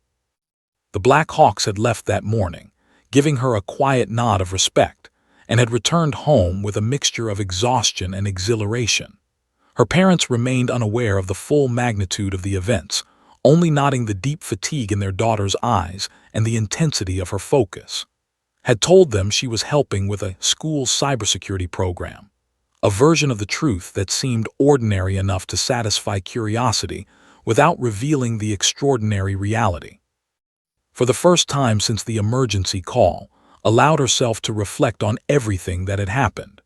The Black Hawks had left that morning, giving her a quiet nod of respect, and had returned home with a mixture of exhaustion and exhilaration. Her parents remained unaware of the full magnitude of the events, only noting the deep fatigue in their daughter's eyes and the intensity of her focus. Had told them she was helping with a school cybersecurity program, a version of the truth that seemed ordinary enough to satisfy curiosity without revealing the extraordinary reality. For the first time since the emergency call, allowed herself to reflect on everything that had happened.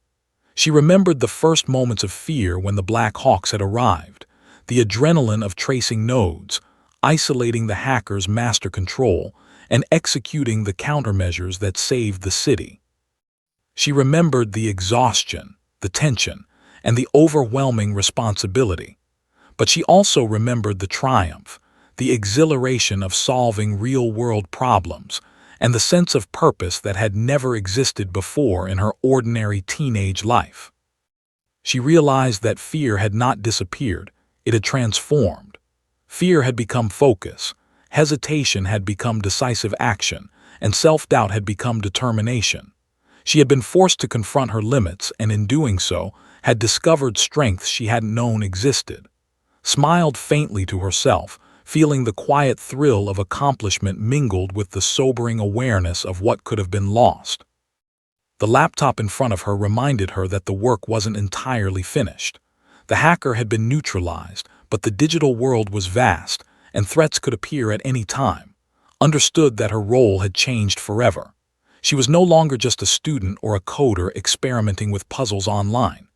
She remembered the first moments of fear when the Black Hawks had arrived, the adrenaline of tracing nodes, isolating the hacker's master control, and executing the countermeasures that saved the city. She remembered the exhaustion, the tension, and the overwhelming responsibility. But she also remembered the triumph, the exhilaration of solving real-world problems, and the sense of purpose that had never existed before in her ordinary teenage life. She realized that fear had not disappeared, it had transformed. Fear had become focus, hesitation had become decisive action, and self-doubt had become determination. She had been forced to confront her limits and in doing so, had discovered strengths she hadn't known existed. Smiled faintly to herself, feeling the quiet thrill of accomplishment mingled with the sobering awareness of what could have been lost. The laptop in front of her reminded her that the work wasn't entirely finished. The hacker had been neutralized, but the digital world was vast, and threats could appear at any time. Understood that her role had changed forever. She was no longer just a student or a coder experimenting with puzzles online.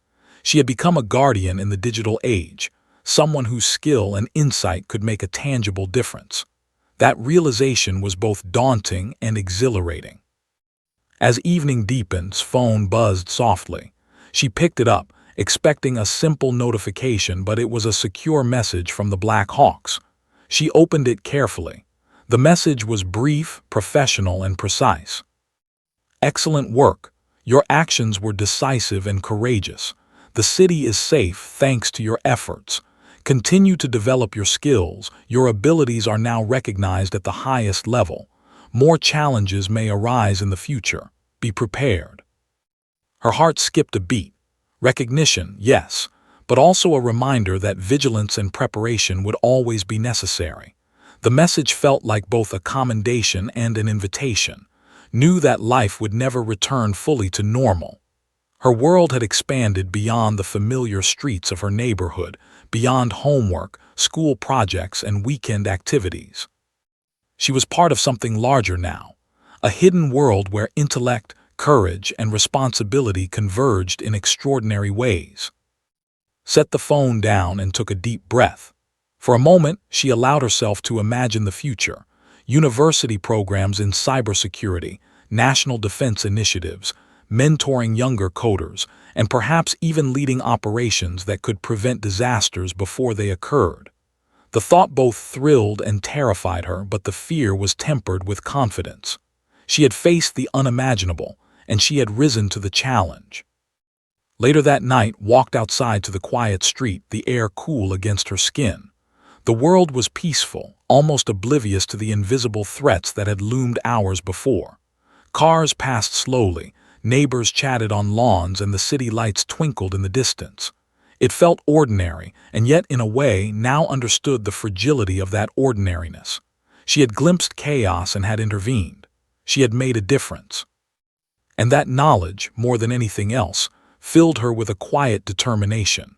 She had become a guardian in the digital age, someone whose skill and insight could make a tangible difference. That realization was both daunting and exhilarating. As evening deepened, phone buzzed softly. She picked it up, expecting a simple notification, but it was a secure message from the Black Hawks. She opened it carefully. The message was brief, professional, and precise. Excellent work. Your actions were decisive and courageous. The city is safe thanks to your efforts. Continue to develop your skills. Your abilities are now recognized at the highest level. More challenges may arise in the future. Be prepared. Her heart skipped a beat. Recognition, yes, but also a reminder that vigilance and preparation would always be necessary. The message felt like both a commendation and an invitation, knew that life would never return fully to normal. Her world had expanded beyond the familiar streets of her neighborhood, beyond homework, school projects, and weekend activities. She was part of something larger now, a hidden world where intellect, courage, and responsibility converged in extraordinary ways. Set the phone down and took a deep breath. For a moment, she allowed herself to imagine the future: university programs in cybersecurity, national defense initiatives, mentoring younger coders, and perhaps even leading operations that could prevent disasters before they occurred. The thought both thrilled and terrified her, but the fear was tempered with confidence. She had faced the unimaginable, and she had risen to the challenge. Later that night, walked outside to the quiet street, the air cool against her skin. The world was peaceful, almost oblivious to the invisible threats that had loomed hours before. Cars passed slowly, neighbors chatted on lawns, and the city lights twinkled in the distance. It felt ordinary, and yet in a way now understood the fragility of that ordinariness. She had glimpsed chaos and had intervened. She had made a difference. And that knowledge, more than anything else, filled her with a quiet determination.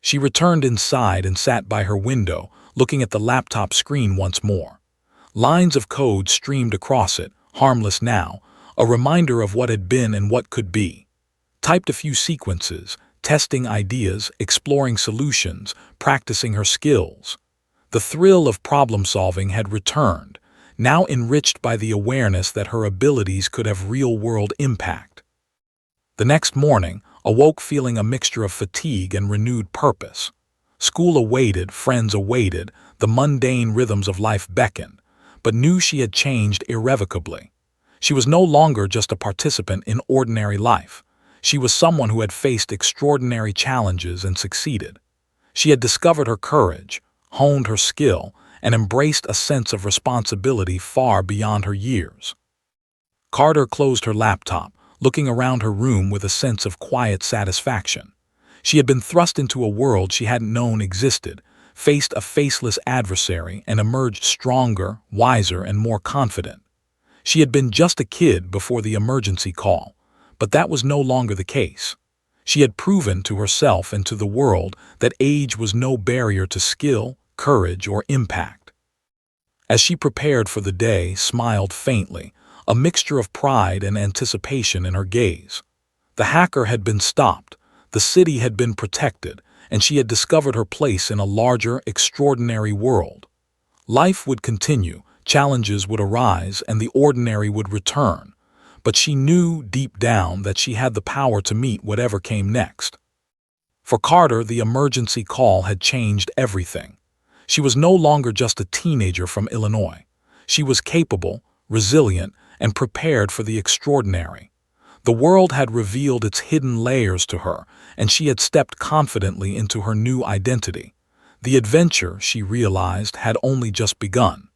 She returned inside and sat by her window, looking at the laptop screen once more. Lines of code streamed across it, harmless now, a reminder of what had been and what could be. Typed a few sequences, testing ideas, exploring solutions, practicing her skills. The thrill of problem-solving had returned, now enriched by the awareness that her abilities could have real-world impact. The next morning, awoke feeling a mixture of fatigue and renewed purpose. School awaited, friends awaited, the mundane rhythms of life beckoned, but knew she had changed irrevocably. She was no longer just a participant in ordinary life. She was someone who had faced extraordinary challenges and succeeded. She had discovered her courage, honed her skill, and embraced a sense of responsibility far beyond her years. Carter closed her laptop, looking around her room with a sense of quiet satisfaction. She had been thrust into a world she hadn't known existed, faced a faceless adversary, and emerged stronger, wiser, and more confident. She had been just a kid before the emergency call, but that was no longer the case. She had proven to herself and to the world that age was no barrier to skill, courage, or impact. As she prepared for the day, smiled faintly, a mixture of pride and anticipation in her gaze. The hacker had been stopped, the city had been protected, and she had discovered her place in a larger, extraordinary world. Life would continue, challenges would arise, and the ordinary would return, but she knew deep down that she had the power to meet whatever came next. For Carter, the emergency call had changed everything. She was no longer just a teenager from Illinois. She was capable, resilient, and prepared for the extraordinary. The world had revealed its hidden layers to her, and she had stepped confidently into her new identity. The adventure, she realized, had only just begun.